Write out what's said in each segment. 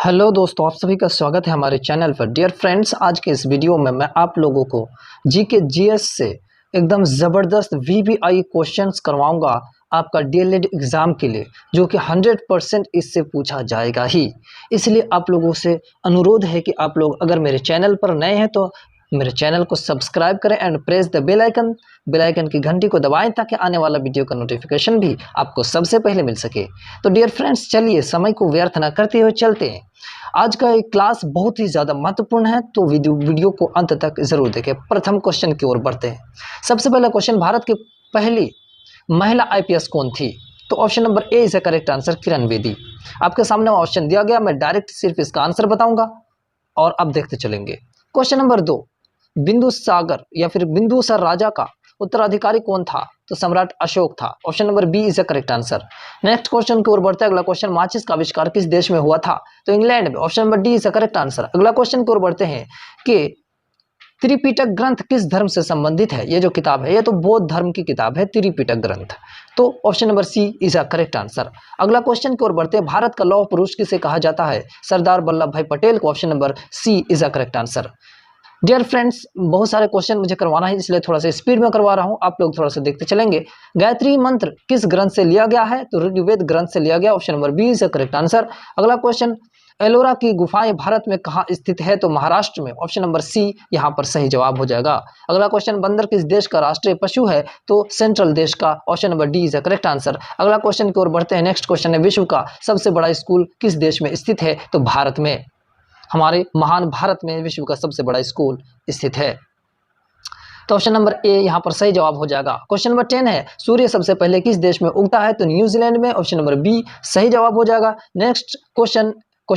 Hello दोस्तों, आप सभी का स्वागत है हमारे चैनल पर। डियर फ्रेंड्स, आज के इस वीडियो में मैं आप लोगों को जीके जीएस से एकदम ज़बरदस्त वीवीआई क्वेश्चंस करवाऊंगा आपका डीएलएड एग्ज़ाम के लिए, जो कि 100% इससे पूछा जाएगा ही। इसलिए आप लोगों से अनुरोध है कि आप लोग अगर मेरे चैनल पर नए हैं तो मेरे चैनल को सब्सक्राइब करें and press the bell icon की घंटी को दबाएं ताकि आने वाला वीडियो का नोटिफिकेशन भी आपको सबसे पहले मिल सके। तो डियर फ्रेंड्स, चलिए समय को व्यर्थ न करते हुए चलते हैं। आज का एक क्लास बहुत ही ज़्यादा महत्वपूर्ण है, तो वीडियो को अंत तक जरूर देखें। प्रथम क्वेश्चन की ओर बढ़ते हैं। सबसे पहला क्वेश्चन, भारत की पहली महिला आईपीएस कौन थी? तो option number A is the correct answer, Kiran Bedi. आपके सामने ऑप्शन दिया गया, मैं डायरेक्ट सिर्फ इसका आंसर बताऊंगा और अब देखते चलेंगे। क्वेश्चन नंबर 2, बिंदुसागर या फिर बिंदुसार राजा का उत्तराधिकारी कौन था? तो सम्राट अशोक था। Option number B is the correct answer. Next question की ओर बढ़ते हैं। अगला क्वेश्चन, माचिस का आविष्कार किस देश में हुआ था? तो इंग्लैंड में। Option number D is the correct answer. अगला क्वेश्चन की ओर बढ़ते हैं कि त्रिपिटक ग्रंथ किस धर्म से संबंधित है? ये जो किताब है ये तो बौद्ध धर्म की किताब है, त्रिपिटक ग्रंथ। तो option number C is the correct answer. अगला क्वेश्चन की ओर बढ़ते हैं। भारत का लौह पुरुष किसे कहा जाता है? सरदार वल्लभ भाई पटेल को। Option number C is the correct answer. Dear friends, बहुत सारे क्वेश्चन मुझे करवाना है, इसलिए थोड़ा सा स्पीड में करवा रहा हूं, आप लोग थोड़ा सा देखते चलेंगे। गायत्री मंत्र किस ग्रंथ से लिया गया है? तो ऋग्वेद ग्रंथ से लिया गया। Option number B is the correct answer. अगला क्वेश्चन, एलोरा की गुफाएं भारत में कहाँ स्थित है? तो महाराष्ट्र में। ऑप्शन नंबर सी यहाँ पर सही जवाब हो जाएगा। अगला क्वेश्चन, बंदर किस देश का राष्ट्रीय पशु है? तो सेंट्रल देश का। Option number D is the correct answer. अगला क्वेश्चन की ओर बढ़ते हैं। नेक्स्ट क्वेश्चन है, विश्व का सबसे बड़ा स्कूल किस देश में स्थित है? तो भारत में। हमारे महान भारत में विश्व का सबसे बड़ा स्कूल स्थित है। तो ऑप्शन नंबर ए यहाँ पर सही जवाब हो जाएगा। क्वेश्चन नंबर 10 है, सूर्य सबसे पहले किस देश में उगता है? तो न्यूजीलैंड में। ऑप्शन नंबर बी सही जवाब हो जाएगा। नेक्स्ट क्वेश्चन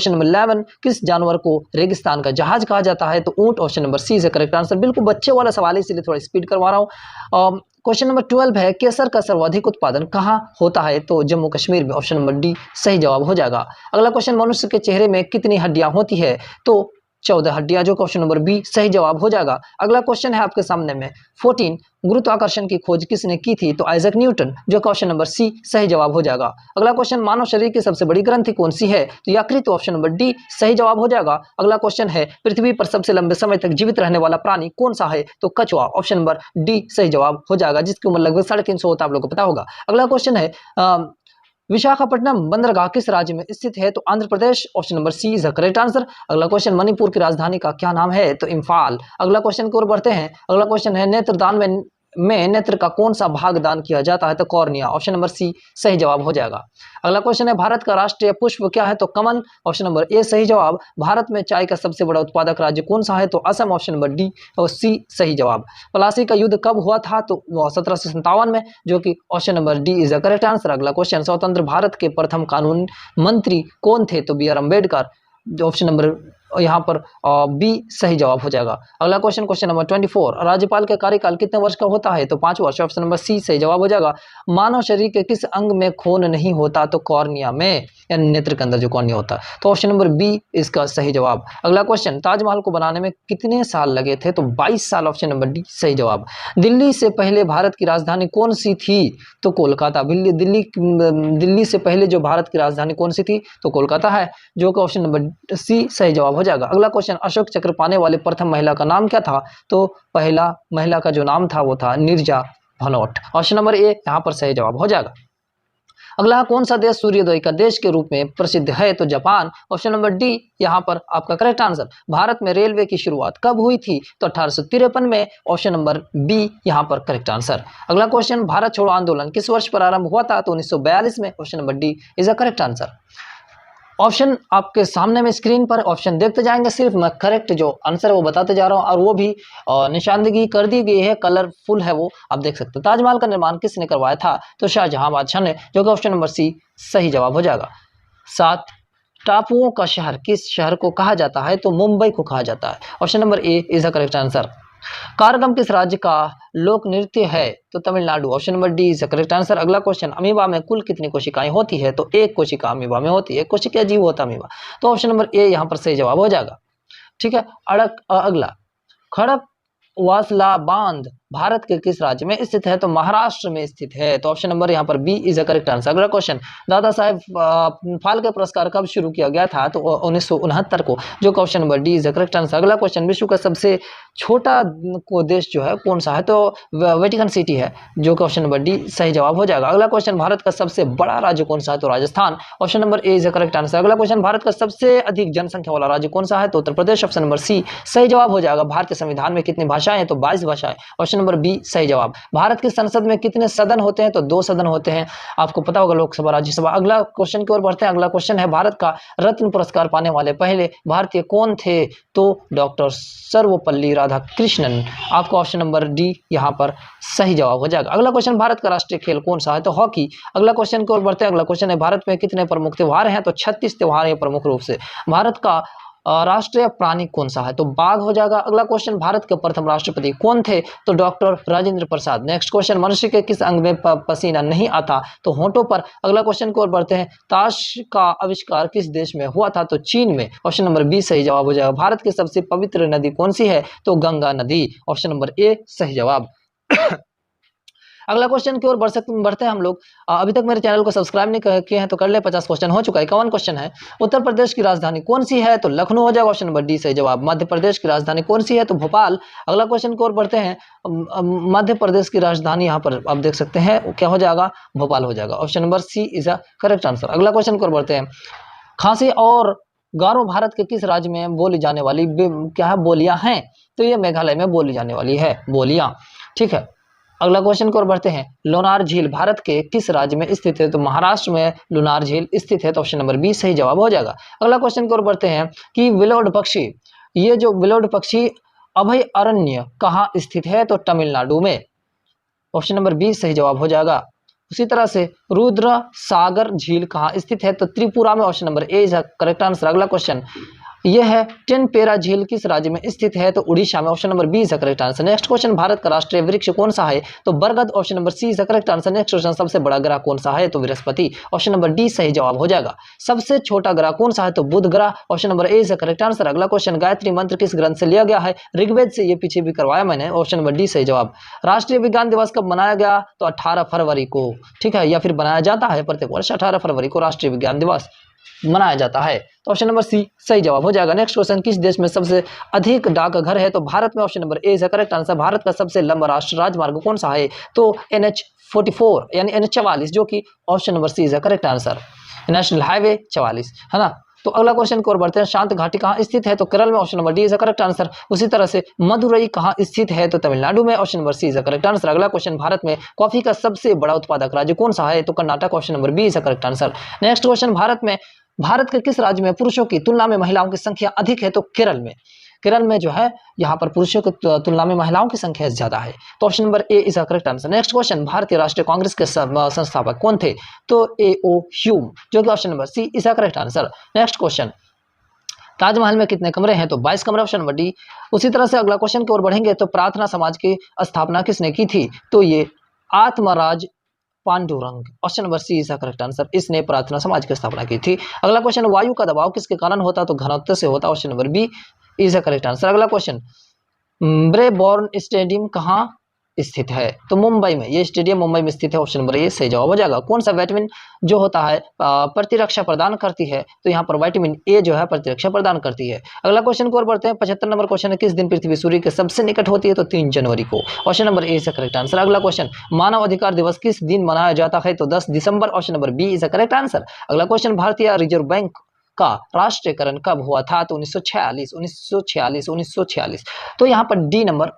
नंबर 11, किस जानवर को रेगिस्तान का जहाज कहा जाता है? तो ऊंट। Option number C is correct answer. बिल्कुल बच्चे वाला सवाल है, इसलिए थोड़ा स्पीड करवा रहा हूँ। क्वेश्चन नंबर 12 है, केसर का सर्वाधिक उत्पादन कहाँ होता है? तो जम्मू कश्मीर में। ऑप्शन नंबर डी सही जवाब हो जाएगा। अगला क्वेश्चन, मनुष्य के चेहरे में कितनी हड्डियां होती है? तो 14 हड्डियां, जो ऑप्शन नंबर बी सही जवाब हो जाएगा। अगला क्वेश्चन है आपके सामने में 14, गुरुत्वाकर्षण की खोज किसने की थी? तो आइजैक न्यूटन, जो ऑप्शन नंबर सी सही जवाब हो जाएगा। अगला क्वेश्चन, मानव शरीर की सबसे बड़ी ग्रंथि कौन सी है? तो यकृत। ऑप्शन नंबर डी सही जवाब हो जाएगा। अगला क्वेश्चन है, पृथ्वी पर सबसे लंबे समय तक जीवित रहने वाला प्राणी कौन सा है? तो कछुआ। ऑप्शन नंबर डी सही जवाब हो जाएगा, जिसकी उम्र लगभग 350 होता है, आप लोगों को पता होगा। अगला क्वेश्चन है, विशाखापट्टनम बंदरगाह किस राज्य में स्थित है? तो Andhra Pradesh. Option number C is the correct answer. अगला क्वेश्चन, मणिपुर की राजधानी का क्या नाम है? तो इम्फाल। अगला क्वेश्चन की ओर बढ़ते हैं। अगला क्वेश्चन है, नेत्रदान में नेत्र का कौन सा भाग दान किया जाता है? तो कॉर्निया। ऑप्शन नंबर सी सही जवाब हो जाएगा। अगला क्वेश्चन है, भारत का राष्ट्रीय पुष्प क्या है? तो कमल। ऑप्शन नंबर ए सही जवाब। भारत में चाय का सबसे बड़ा उत्पादक राज्य कौन सा है? तो असम। ऑप्शन नंबर डी और सी सही जवाब। प्लासी का युद्ध कब हुआ था? तो 1757 में, जो कि option number D is the correct answer. अगला क्वेश्चन, स्वतंत्र भारत के प्रथम कानून मंत्री कौन थे? तो B R Ambedkar. Option number यहाँ पर बी सही जवाब हो जाएगा। अगला क्वेश्चन नंबर 24, राज्यपाल का कार्यकाल कितने वर्ष का होता है? तो 5 वर्ष। ऑप्शन नंबर सी सही जवाब हो जाएगा। मानव शरीर के किस अंग में खून नहीं होता? तो कॉर्निया में, यानी नेत्र के अंदर जो कॉर्निया होता है। तो ऑप्शन नंबर बी इसका सही जवाब। अगला क्वेश्चन, ताजमहल को बनाने में कितने साल लगे थे? तो 22 साल। ऑप्शन नंबर डी सही जवाब। दिल्ली से पहले भारत की राजधानी कौन सी थी? तो कोलकाता। दिल्ली से पहले जो भारत की राजधानी कौन सी थी? तो कोलकाता है, जो कि ऑप्शन नंबर सी सही जवाब हो जाएगा। अगला क्वेश्चन, अशोक चक्र पाने वाले प्रथम महिला का नाम क्या था? तो पहला महिला का जो नाम था वो था नीरजा भनोट। ऑप्शन नंबर ए यहाँ पर सही जवाब हो जाएगा। अगला, कौन सा देश सूर्योदय का देश के रूप में प्रसिद्ध है? तो जापान। ऑप्शन नंबर डी यहाँ पर आपका करेक्ट आंसर। भारत में रेलवे की शुरुआत कब हुई थी? तो 1853 में। ऑप्शन नंबर बी यहाँ पर करेक्ट आंसर। अगला क्वेश्चन, भारत छोड़ो आंदोलन किस वर्ष प्रारंभ हुआ था? तो 1942 में। Option number D is the correct answer. Option आपके सामने में स्क्रीन पर ऑप्शन देखते जाएंगे, सिर्फ मैं करेक्ट जो आंसर है वो बताते जा रहा हूँ, और वो भी निशानदेही कर दी गई है, कलरफुल है, वो आप देख सकते हो। ताजमहल का निर्माण किसने करवाया था? तो शाहजहां बादशाह ने, जो कि ऑप्शन नंबर सी सही जवाब हो जाएगा। 7, टापुओं का शहर किस शहर को कहा जाता है? तो मुंबई को कहा जाता है। Option number A is the correct answer. कारगम किस राज्य का लोक नृत्य है? तो Tamil Nadu. Option number D is the correct answer. अगला क्वेश्चन, अमीबा में कुल कितनी कोशिकाएं होती है? तो एक कोशिका अमीबा में होती है, एक कोशिका जीव होता है अमीबा। तो ऑप्शन नंबर ए यहाँ पर सही जवाब हो जाएगा। ठीक है। अगला, खड़क वासला बांध भारत के किस राज्य में स्थित है? तो महाराष्ट्र में स्थित है। तो ऑप्शन नंबर यहाँ पर B is a correct answer. अगला क्वेश्चन, दादा साहेब फाल्के पुरस्कार कब शुरू किया गया था? तो 1969 को, जो question number D is a correct answer. अगला क्वेश्चन, विश्व का सबसे छोटा को देश जो है कौन सा है? तो वेटिकन सिटी है, जो क्वेश्चन नंबर डी सही जवाब हो जाएगा। अगला क्वेश्चन, भारत का सबसे बड़ा राज्य कौन सा है? तो Rajasthan, option number A is a correct answer. अगला क्वेश्चन, भारत का सबसे अधिक जनसंख्या वाला राज्य कौन सा है? तो उत्तर प्रदेश, ऑप्शन नंबर सी सही जवाब हो जाएगा। भारतीय संविधान में कितनी भाषाएं हैं? तो 22 भाषाएं, ऑप्शन नंबर बी सही जवाब। भारत की संसद में कितने सदन होते हैं? तो 2 सदन होते हैं, आपको पता होगा, लोकसभा राज्यसभा। अगला क्वेश्चन की ओर बढ़ते हैं। अगला क्वेश्चन है, भारत का रत्न पुरस्कार पाने वाले पहले भारतीय कौन थे? तो डॉक्टर सर्वपल्ली राधाकृष्णन, आपका ऑप्शन नंबर डी यहाँ पर सही जवाब हो जाएगा। अगला क्वेश्चन, भारत का राष्ट्रीय खेल कौन सा है? तो हॉकी। अगला क्वेश्चन की ओर बढ़ते हैं। अगला क्वेश्चन है, भारत में कितने प्रमुख त्योहार हैं? तो 36 त्योहार हैं प्रमुख रूप से। भारत का राष्ट्रीय प्राणी कौन सा है? तो बाघ हो जाएगा। अगला क्वेश्चन, भारत के प्रथम राष्ट्रपति कौन थे? तो doctor Rajendra Prasad. Next question, मनुष्य के किस अंग में पसीना नहीं आता? तो होंठों पर। अगला क्वेश्चन की ओर बढ़ते हैं। ताश का आविष्कार किस देश में हुआ था? तो चीन में, ऑप्शन नंबर बी सही जवाब हो जाएगा। भारत की सबसे पवित्र नदी कौन सी है? तो गंगा नदी, ऑप्शन नंबर ए सही जवाब। अगला क्वेश्चन की ओर बढ़ते हैं हम लोग। अभी तक मेरे चैनल को सब्सक्राइब नहीं किए हैं तो कर ले, 50 क्वेश्चन हो चुका है। 51 क्वेश्चन है। उत्तर प्रदेश की राजधानी कौन सी है? तो लखनऊ हो जाएगा, ऑप्शन नंबर डी सही जवाब। मध्य प्रदेश की राजधानी कौन सी है? तो भोपाल। अगला क्वेश्चन की ओर बढ़ते हैं। मध्य प्रदेश की राजधानी यहाँ पर आप देख सकते हैं क्या हो जाएगा? भोपाल हो जाएगा, option number C is a correct answer. अगला क्वेश्चन की ओर बढ़ते हैं। खांसी और गारो भारत के किस राज्य में बोली जाने वाली क्या है? बोलियां हैं। तो ये मेघालय में बोली जाने वाली है बोलियां, ठीक है। अगला क्वेश्चन की ओर बढ़ते हैं। लोनार झील भारत के किस राज्य में स्थित है? तो महाराष्ट्र में लोनार झील स्थित है, तो ऑप्शन नंबर बी सही जवाब हो जाएगा। अगला क्वेश्चन की ओर बढ़ते हैं कि विलोड पक्षी, ये जो विलोड पक्षी अभय अरण्य कहाँ स्थित है? तो तमिलनाडु में, ऑप्शन नंबर बी सही जवाब हो जाएगा। उसी तरह से रुद्र सागर झील कहाँ स्थित है? तो त्रिपुरा में, option number A is correct answer. अगला क्वेश्चन, यह है टेनपेरा झील किस राज्य में स्थित है? तो उड़ीसा में, option number B is correct answer. Next question, Bharat का राष्ट्रीय वृक्ष कौन सा है? तो बरगद, option number C is correct answer. Next question, सबसे बड़ा ग्रह कौन सा है? तो बृहस्पति, ऑप्शन नंबर डी सही जवाब हो जाएगा। सबसे छोटा ग्रह कौन सा है? तो बुध ग्रह, option number A is correct answer. अगला क्वेश्चन, गायत्री मंत्र किस ग्रंथ से लिया गया है? ऋग्वेद से, ये पीछे भी करवाया मैंने, ऑप्शन नंबर डी सही जवाब। राष्ट्रीय विज्ञान दिवस कब मनाया गया? तो 18 फरवरी को, ठीक है, या फिर बनाया जाता है प्रत्येक वर्ष 18 फरवरी को राष्ट्रीय विज्ञान दिवस मनाया जाता है, तो ऑप्शन नंबर सी सही जवाब हो जाएगा। नेक्स्ट क्वेश्चन, किस देश में सबसे अधिक डाकघर है? तो भारत में, option number A is correct answer. Bharat का सबसे लंबा राष्ट्रीय राजमार्ग कौन सा है? तो NH44 यानी NH44, जो कि option number C is correct answer. National highway 44 है ना। तो अगला क्वेश्चन की ओर बढ़ते हैं। शांत घाटी कहाँ स्थित है? तो केरल में, option number D is correct answer. उसी तरह से मदुरई कहाँ स्थित है? तो तमिलनाडु में, option number C is correct answer. अगला क्वेश्चन, भारत में कॉफी का सबसे बड़ा उत्पादक राज्य कौन सा है? तो Karnataka, option number B is correct answer. Next question, Bharat के किस राज्य में पुरुषों की तुलना में महिलाओं की संख्या अधिक है? तो केरल में। केरल में जो है यहाँ पर पुरुषों की तुलना में महिलाओं की संख्या ज्यादा है, तो option number A is correct answer. Next question, भारतीय राष्ट्रीय कांग्रेस के संस्थापक कौन थे? तो A.O. ह्यूम, जो कि option number C is correct answer. Next question, Taj Mahal में कितने कमरे हैं? तो 22 कमरे, ऑप्शन नंबर डी। उसी तरह से अगला क्वेश्चन की ओर बढ़ेंगे। तो प्रार्थना समाज की स्थापना किसने की थी? तो ये Atmaraj Pandurang, option number C is correct answer. इसने प्रार्थना समाज की स्थापना की थी। अगला क्वेश्चन, वायु का दबाव किसके कारण होता? तो घनत्व से होता, option number B is correct answer. अगला क्वेश्चन, ब्रेबॉर्न स्टेडियम कहाँ स्थित है? तो मुंबई में, ये स्टेडियम मुंबई में स्थित है, ऑप्शन नंबर ए सही जवाब हो जाएगा। कौन सा विटामिन जो होता है प्रतिरक्षा प्रदान करती है? तो यहाँ पर विटामिन ए जो है प्रतिरक्षा प्रदान करती है। अगला क्वेश्चन को और बढ़ते हैं। 75 नंबर क्वेश्चन है, किस दिन पृथ्वी सूर्य के सबसे निकट होती है? तो 3 जनवरी को, option number A is correct answer. अगला क्वेश्चन, मानव अधिकार दिवस किस दिन मनाया जाता है? तो 10 दिसंबर, option number B is correct answer. अगला क्वेश्चन, भारतीय रिजर्व बैंक का राष्ट्रीयकरण कब हुआ था? तो 1946। तो यहाँ पर डी नंबर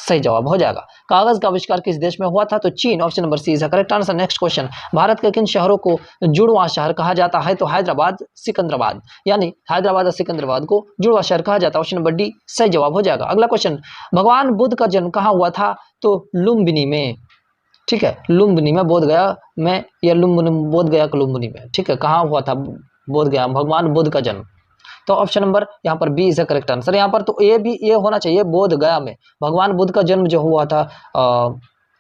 सही जवाब हो जाएगा। कागज का आविष्कार किस देश में हुआ था? तो चीन, option number C is correct answer. Next question, Bharat के किन शहरों को जुड़वा शहर कहा जाता है? तो हैदराबाद, सिकंदराबाद, यानी हैदराबाद और सिकंदराबाद को जुड़वा शहर कहा जाता है, ऑप्शन नंबर डी सही जवाब हो जाएगा। अगला क्वेश्चन, भगवान बुद्ध का जन्म कहाँ हुआ था? तो लुम्बिनी में, ठीक है, लुम्बिनी में, बोधगया में, या बोधगया का लुम्बिनी में, ठीक है, कहाँ हुआ था बोधगया भगवान बुद्ध का जन्म? तो ऑप्शन नंबर यहाँ पर बी इज करेक्ट आंसर। यहाँ पर तो ये होना चाहिए, बोधगया में भगवान बुद्ध का जन्म जो हुआ था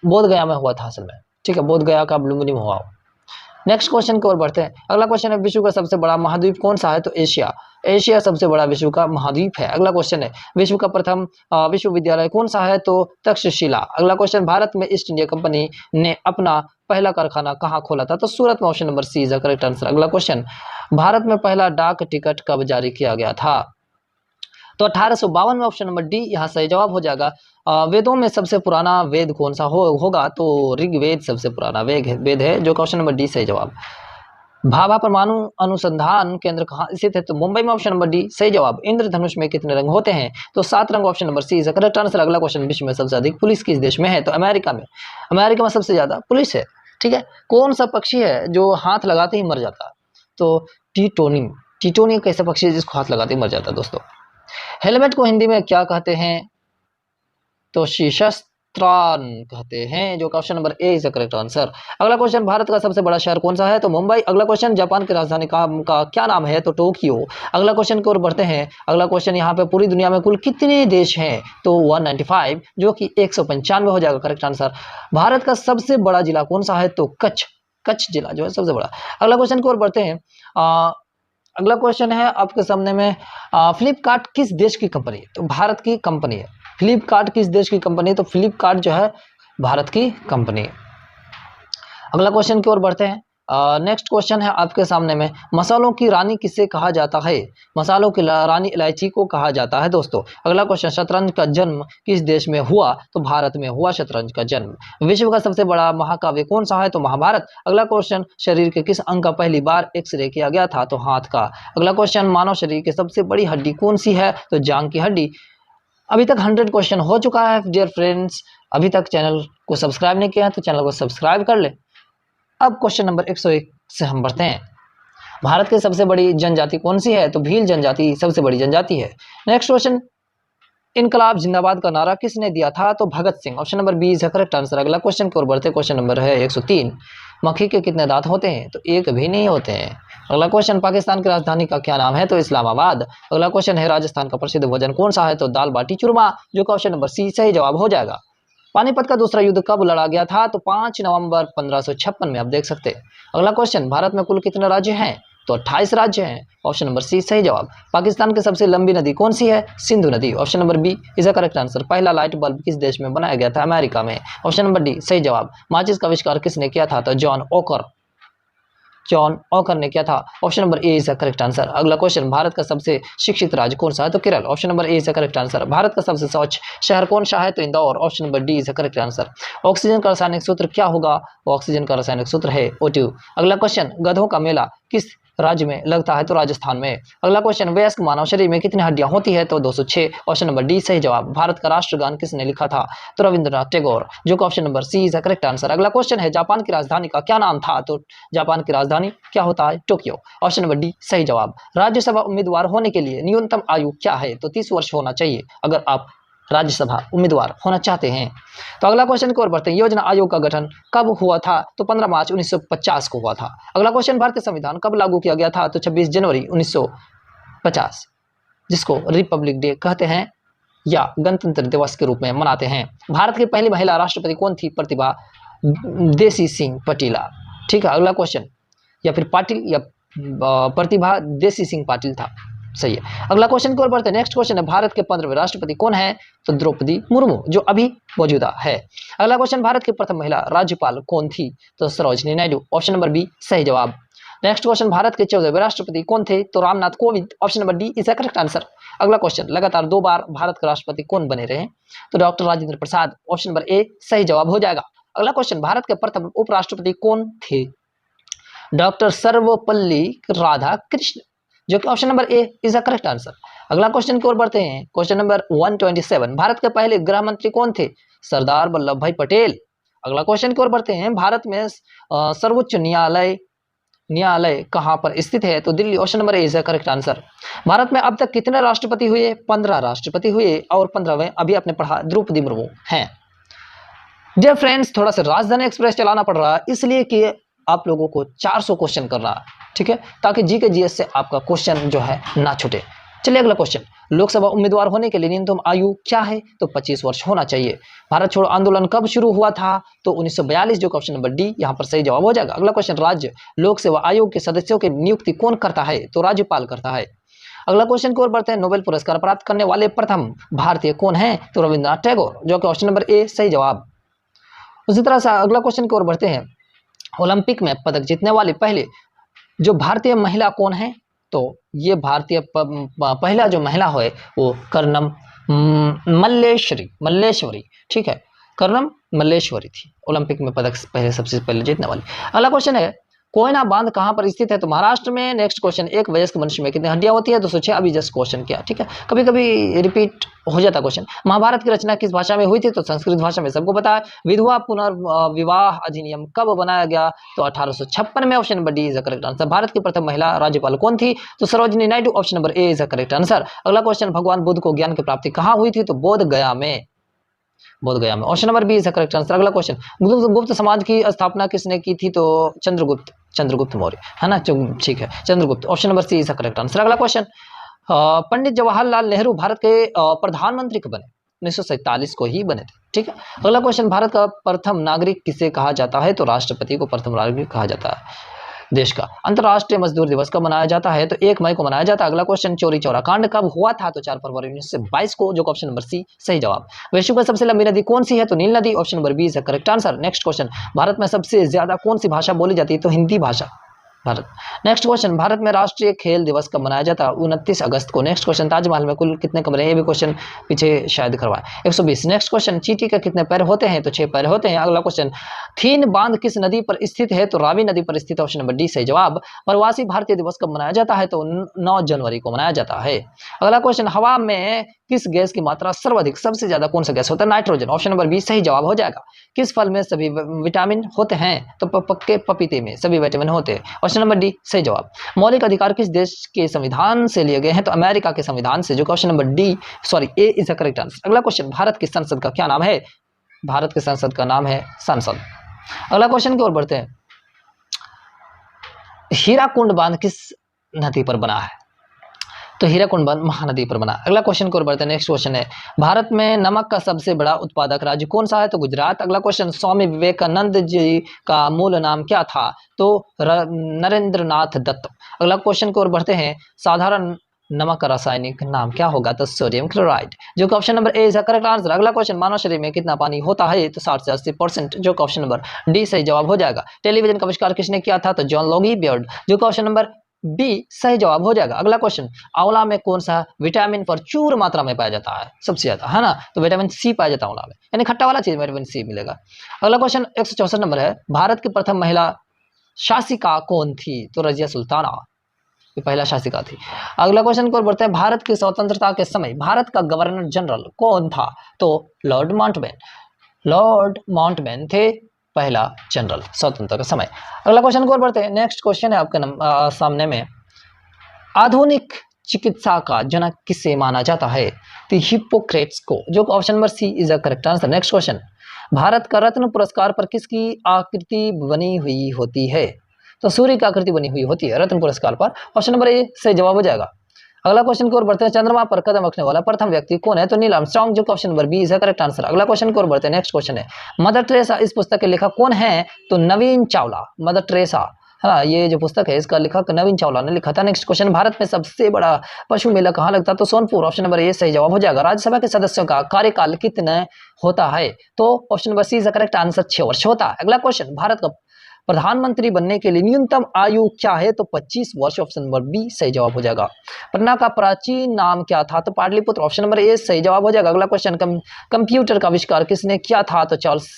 बोधगया में हुआ था असल में, ठीक है, बोधगया का लुम्बिनी में हुआ। नेक्स्ट क्वेश्चन की ओर बढ़ते हैं। अगला क्वेश्चन है विश्व का सबसे बड़ा महाद्वीप कौन सा है? तो एशिया। एशिया सबसे बड़ा विश्व का महाद्वीप है। अगला क्वेश्चन है विश्व का प्रथम विश्वविद्यालय कौन सा है? तो तक्षशिला। अगला क्वेश्चन भारत में ईस्ट इंडिया कंपनी ने अपना पहला कारखाना कहाँ खोला था? तो सूरत में। Option number C is the correct answer. अगला क्वेश्चन भारत में पहला डाक टिकट कब जारी किया गया था? तो 1852 में। ऑप्शन नंबर डी यहाँ सही जवाब हो जाएगा। वेदों में सबसे पुराना वेद कौन सा होगा? तो ऋग्वेद सबसे पुराना वेद है, जो ऑप्शन नंबर डी सही जवाब। भाभा परमाणु अनुसंधान केंद्र कहाँ स्थित है? तो मुंबई में। ऑप्शन नंबर डी सही जवाब। इंद्रधनुष में कितने रंग होते हैं? तो 7 रंग। Option number C is correct answer. अगला क्वेश्चन विश्व में सबसे अधिक पुलिस किस देश में है? तो अमेरिका में। अमेरिका में सबसे ज्यादा पुलिस है। ठीक है। कौन सा पक्षी है जो हाथ लगाते ही मर जाता है? तो टीटोनियम। टीटोनियम कैसा पक्षी है जिसको हाथ लगाते ही मर जाता है दोस्तों? हेलमेट को हिंदी में क्या कहते हैं? तो शीर्षस्त्रान कहते हैं, जो option number A is the correct answer. अगला क्वेश्चन भारत का सबसे बड़ा शहर कौन सा है? तो मुंबई। अगला क्वेश्चन जापान की राजधानी का क्या नाम है? तो टोक्यो। अगला क्वेश्चन की ओर बढ़ते हैं। अगला क्वेश्चन यहाँ पे पूरी दुनिया में कुल कितने देश हैं? तो 195, जो कि 195 हो जाएगा करेक्ट आंसर। भारत का सबसे बड़ा जिला कौन सा है? तो कच्छ जिला जो है सबसे बड़ा। अगला क्वेश्चन की ओर बढ़ते हैं। अगला क्वेश्चन है आपके सामने में, फ्लिपकार्ट किस देश की कंपनी है? तो भारत की कंपनी है। फ्लिपकार्ट किस देश की कंपनी है? तो फ्लिपकार्ट जो है भारत की कंपनी है। अगला क्वेश्चन की ओर बढ़ते हैं। नेक्स्ट क्वेश्चन है आपके सामने में, मसालों की रानी किसे कहा जाता है? मसालों की रानी इलायची को कहा जाता है दोस्तों। अगला क्वेश्चन शतरंज का जन्म किस देश में हुआ? तो भारत में हुआ शतरंज का जन्म। विश्व का सबसे बड़ा महाकाव्य कौन सा है? तो महाभारत। अगला क्वेश्चन शरीर के किस अंग का पहली बार एक्सरे किया गया था? तो हाथ का। अगला क्वेश्चन मानव शरीर की सबसे बड़ी हड्डी कौन सी है? तो जांघ की हड्डी। अभी तक 100 क्वेश्चन हो चुका है डियर फ्रेंड्स। अभी तक चैनल को सब्सक्राइब नहीं किया है तो चैनल को सब्सक्राइब कर ले। अब क्वेश्चन नंबर 101 से हम बढ़ते हैं। भारत की सबसे बड़ी जनजाति कौन सी है? तो भील जनजाति सबसे बड़ी जनजाति है। नेक्स्ट क्वेश्चन, इनकलाब जिंदाबाद का नारा किसने दिया था? तो Bhagat Singh. Option number B is correct answer. अगला क्वेश्चन की ओर बढ़ते, क्वेश्चन नंबर है 103। मक्खी के कितने दांत होते हैं? तो एक भी नहीं होते हैं। अगला क्वेश्चन, पाकिस्तान की राजधानी का क्या नाम है? तो इस्लामाबाद। अगला क्वेश्चन है राजस्थान का प्रसिद्ध भोजन कौन सा है? तो दाल बाटी चूरमा, जो कि ऑप्शन नंबर सी सही जवाब हो जाएगा। पानीपत का दूसरा युद्ध कब लड़ा गया था? तो 5 नवंबर 1556 में, आप देख सकते हैं। अगला क्वेश्चन, भारत में कुल कितने राज्य हैं? तो 28 राज्य हैं। ऑप्शन नंबर सी सही जवाब। पाकिस्तान की सबसे लंबी नदी कौन सी है? सिंधु नदी। Option number B is a correct answer. पहला लाइट बल्ब किस देश में बनाया गया था? अमेरिका में। ऑप्शन नंबर डी सही जवाब। माचिस का आविष्कार किसने किया था? तो जॉन ऑकर ने किया था। Option number A is the correct answer. अगला क्वेश्चन, भारत का सबसे शिक्षित राज्य कौन सा है? तो Kerala. Option number A is the correct answer. Bharat का सबसे स्वच्छ शहर कौन सा है? तो Indore. Option number D is the correct answer. Oxygen का रासायनिक सूत्र क्या होगा? ऑक्सीजन का रासायनिक सूत्र है O2। अगला क्वेश्चन, गधों का मेला किस राज्य में लगता है? तो राजस्थान में। अगला क्वेश्चन, वयस्क मानव शरीर में कितनी हड्डियां होती है? तो 206। ऑप्शन नंबर डी सही जवाब। भारत का राष्ट्रगान किसने लिखा था? तो रविंद्रनाथ टैगोर, जो कि option number C is the correct answer. अगला क्वेश्चन है, जापान की राजधानी का क्या नाम था? तो जापान की राजधानी क्या होता है? टोक्यो। ऑप्शन नंबर डी सही जवाब। राज्यसभा उम्मीदवार होने के लिए न्यूनतम आयु क्या है? तो 30 वर्ष होना चाहिए अगर आप राज्यसभा उम्मीदवार होना चाहते हैं। तो अगला क्वेश्चन की ओर बढ़ते हैं। योजना आयोग का गठन कब हुआ था? तो 15 मार्च 1950 को हुआ था। अगला क्वेश्चन, भारतीय संविधान कब लागू किया गया था? तो 26 जनवरी 1950, जिसको रिपब्लिक डे कहते हैं या गणतंत्र दिवस के रूप में मनाते हैं। भारत की पहली महिला राष्ट्रपति कौन थी? प्रतिभा देसी सिंह पाटिल। ठीक है। अगला क्वेश्चन, या फिर पाटिल या प्रतिभा देसी सिंह पाटिल था, सही है। अगला क्वेश्चन की ओर बढ़ते हैं। नेक्स्ट क्वेश्चन है, भारत के 15वें राष्ट्रपति कौन है? तो द्रौपदी मुर्मू, जो अभी मौजूदा है। अगला क्वेश्चन, भारत की प्रथम महिला राज्यपाल कौन थी? तो Sarojini Naidu. Option number B सही जवाब। नेक्स्ट क्वेश्चन, भारत के 14वें राष्ट्रपति कौन थे? तो Ramnath Kovind. Option number D is the correct answer. अगला क्वेश्चन, लगातार 2 बार भारत के राष्ट्रपति कौन बने रहे? तो doctor Rajendra Prasad. Option number ए सही जवाब हो जाएगा। अगला क्वेश्चन, भारत के प्रथम उपराष्ट्रपति कौन थे? डॉक्टर सर्वपल्ली राधाकृष्ण, जो कि option number A is the correct answer. अगला क्वेश्चन की ओर बढ़ते हैं। क्वेश्चन नंबर 127, भारत के पहले गृह मंत्री कौन थे? सरदार वल्लभ भाई पटेल। अगला क्वेश्चन की ओर बढ़ते हैं। भारत में सर्वोच्च न्यायालय कहां पर स्थित है? तो Delhi. Option number A is the correct answer. Bharat में अब तक कितने राष्ट्रपति हुए? 15 राष्ट्रपति हुए और 15वें अभी आपने पढ़ा द्रौपदी मुर्मू हैं। डियर फ्रेंड्स, थोड़ा सा राजधानी एक्सप्रेस चलाना पड़ रहा है, इसलिए कि आप लोगों को 400 क्वेश्चन करना है, ठीक है, ताकि जी के जीएस से आपका क्वेश्चन जो है ना छूटे। चलिए अगला क्वेश्चन, लोकसभा उम्मीदवार होने के लिए न्यूनतम आयु क्या है? तो 25 वर्ष होना चाहिए। भारत छोड़ो आंदोलन कब शुरू हुआ था? तो 1942, जो कि ऑप्शन नंबर डी यहाँ पर सही जवाब हो जाएगा। अगला क्वेश्चन, राज्य लोक सेवा आयोग के सदस्यों की नियुक्ति कौन करता है? तो राज्यपाल करता है। अगला क्वेश्चन की ओर बढ़ते हैं, नोबेल पुरस्कार प्राप्त करने वाले प्रथम भारतीय कौन है? तो रविंद्रनाथ टैगोर, जो कि ऑप्शन नंबर ए सही जवाब। उसी तरह से अगला क्वेश्चन की ओर बढ़ते हैं, ओलंपिक में पदक जीतने वाली पहले जो भारतीय महिला कौन है? तो ये भारतीय पहला जो महिला है वो कर्णम मल्लेश्वरी, ठीक है, कर्णम मल्लेश्वरी थी, ओलंपिक में पदक पहले सबसे पहले जीतने वाली। अगला क्वेश्चन है, कोयना बांध कहाँ पर स्थित है? तो महाराष्ट्र में। नेक्स्ट क्वेश्चन, एक वयस्क मनुष्य में कितनी हड्डियां होती है? 206। अभी जस्ट क्वेश्चन किया, ठीक है, कभी कभी रिपीट हो जाता क्वेश्चन। महाभारत की रचना किस भाषा में हुई थी? तो संस्कृत भाषा में, सबको पता है। विधवा पुनर्विवाह अधिनियम कब बनाया गया? तो 1856 में, option number D is the correct answer. Bharat की प्रथम महिला राज्यपाल कौन थी? तो Sarojini Naidu, option number A is the correct answer. अगला क्वेश्चन, भगवान बुद्ध को ज्ञान की प्राप्ति कहाँ हुई थी? तो बोध गया में, option number B is the correct answer. अगला क्वेश्चन, गुप्त समाज की स्थापना किसने की थी? तो चंद्रगुप्त मौर्य, है ना, ठीक है, Chandragupta, option number C is the correct answer. अगला क्वेश्चन, पंडित जवाहरलाल नेहरू भारत के प्रधानमंत्री कब बने? 1947 को ही बने थे, ठीक है। अगला क्वेश्चन, भारत का प्रथम नागरिक किसे कहा जाता है? तो राष्ट्रपति को प्रथम नागरिक कहा जाता है देश का। अंतर्राष्ट्रीय मजदूर दिवस कब मनाया जाता है? तो 1 मई को मनाया जाता है। अगला क्वेश्चन, चोरी चौरा कांड कब हुआ था? तो 4 फरवरी 1922 को, जो ऑप्शन नंबर सी सही जवाब। विश्व में सबसे लंबी नदी कौन सी है? तो नील नदी, option number B is correct answer. Next question, Bharat में सबसे ज्यादा कौन सी भाषा बोली जाती है? तो हिंदी भाषा, भारत। नेक्स्ट क्वेश्चन, भारत में राष्ट्रीय खेल दिवस कब मनाया जाता है? 29 अगस्त को। नेक्स्ट क्वेश्चन, ताजमहल में कुल कितने कमरे हैं? ये भी क्वेश्चन पीछे शायद करवाए, 120। नेक्स्ट क्वेश्चन, चींटी के कितने पैर होते हैं? तो 6 पैर होते हैं। अगला क्वेश्चन, थीन बांध किस नदी पर स्थित है? तो रावी नदी पर स्थित, ऑप्शन नंबर डी सही जवाब। प्रवासी भारतीय दिवस कब मनाया जाता है? तो 9 जनवरी को मनाया जाता है। अगला क्वेश्चन, हवा में किस गैस की मात्रा सर्वाधिक, सबसे ज्यादा कौन सा गैस होता है? नाइट्रोजन, ऑप्शन नंबर बी सही जवाब हो जाएगा। किस फल में सभी विटामिन होते हैं? तो पक्के पपीते में सभी विटामिन होते हैं, ऑप्शन नंबर डी सही जवाब। मौलिक अधिकार किस देश के संविधान से लिए गए हैं? तो अमेरिका के संविधान से, जो option number D A is the correct answer. अगला क्वेश्चन, भारत की संसद का क्या नाम है? भारत की संसद का नाम है संसद। अगला क्वेश्चन की ओर बढ़ते हैं, हीराकुंड बांध किस नदी पर बना है? तो हीराकुंड बांध महानदी पर बना। अगला क्वेश्चन को बढ़ते हैं, नेक्स्ट क्वेश्चन है, भारत में नमक का सबसे बड़ा उत्पादक राज्य कौन सा है? तो गुजरात। अगला क्वेश्चन, स्वामी विवेकानंद जी का मूल नाम क्या था? तो नरेंद्रनाथ दत्त। अगला क्वेश्चन की ओर बढ़ते हैं, साधारण नमक का रासायनिक नाम क्या होगा? तो सोडियम क्लोराइड, जो कि option number A is correct answer. अगला क्वेश्चन, मानव शरीर में कितना पानी होता है? तो 60 से 80%, जो कि ऑप्शन नंबर डी सही जवाब हो जाएगा। टेलीविजन का आविष्कार किसने किया था? तो जॉन लोगी बियर्ड, जो कि ऑप्शन नंबर बी सही जवाब हो जाएगा। अगला क्वेश्चन, आंवला में कौन सा विटामिन प्रचुर मात्रा में पाया जाता है? सबसे ज्यादा, है ना, तो विटामिन सी पाया जाता है आंवला में, यानी खट्टा वाला चीज में विटामिन सी मिलेगा। अगला क्वेश्चन 164 नंबर है, भारत की प्रथम महिला शासिका कौन थी? तो रजिया सुल्ताना, ये पहला शासिका थी। अगला क्वेश्चन को बढ़ते हैं, भारत की स्वतंत्रता के समय भारत का गवर्नर जनरल कौन था? तो लॉर्ड माउंटबेटन थे पहला जनरल स्वतंत्रता के समय। अगला क्वेश्चन को बढ़ते हैं, नेक्स्ट क्वेश्चन है आपके सामने में, आधुनिक चिकित्सा का जनक किसे माना जाता है? तो हिप्पोक्रेट्स को, जो option number C is the correct answer. Next question, Bharat का रत्न पुरस्कार पर किसकी आकृति बनी हुई होती है? तो सूर्य की आकृति बनी हुई होती है रत्न पुरस्कार पर, ऑप्शन नंबर ए सही जवाब हो जाएगा। अगला क्वेश्चन की ओर बढ़ते हैं, चंद्रमा पर कदम रखने वाला प्रथम व्यक्ति कौन है? तो नील आर्मस्ट्रांग, जो option number B is the correct answer. अगला क्वेश्चन की ओर बढ़ते हैं, नेक्स्ट क्वेश्चन है, मदर टेरेसा इस पुस्तक के लेखक कौन है? तो नवीन चावला, मदर टेरेसा, हाँ, ये जो पुस्तक है इसका लेखक नवीन चावला ने लिखा था। नेक्स्ट क्वेश्चन, भारत में सबसे बड़ा पशु मेला कहाँ लगता है? तो सोनपुर, ऑप्शन नंबर ए सही जवाब हो जाएगा। राज्यसभा के सदस्यों का कार्यकाल कितना होता है? तो option number C is the correct answer, 6 वर्ष होता है। अगला क्वेश्चन, भारत का प्रधानमंत्री बनने के लिए न्यूनतम आयु क्या है? तो 25 वर्ष, ऑप्शन नंबर बी सही जवाब हो जाएगा। पटना का प्राचीन नाम क्या था? तो पाटलिपुत्र, ऑप्शन नंबर ए सही जवाब हो जाएगा। अगला क्वेश्चन, कंप्यूटर का आविष्कार किसने किया था? तो चार्ल्स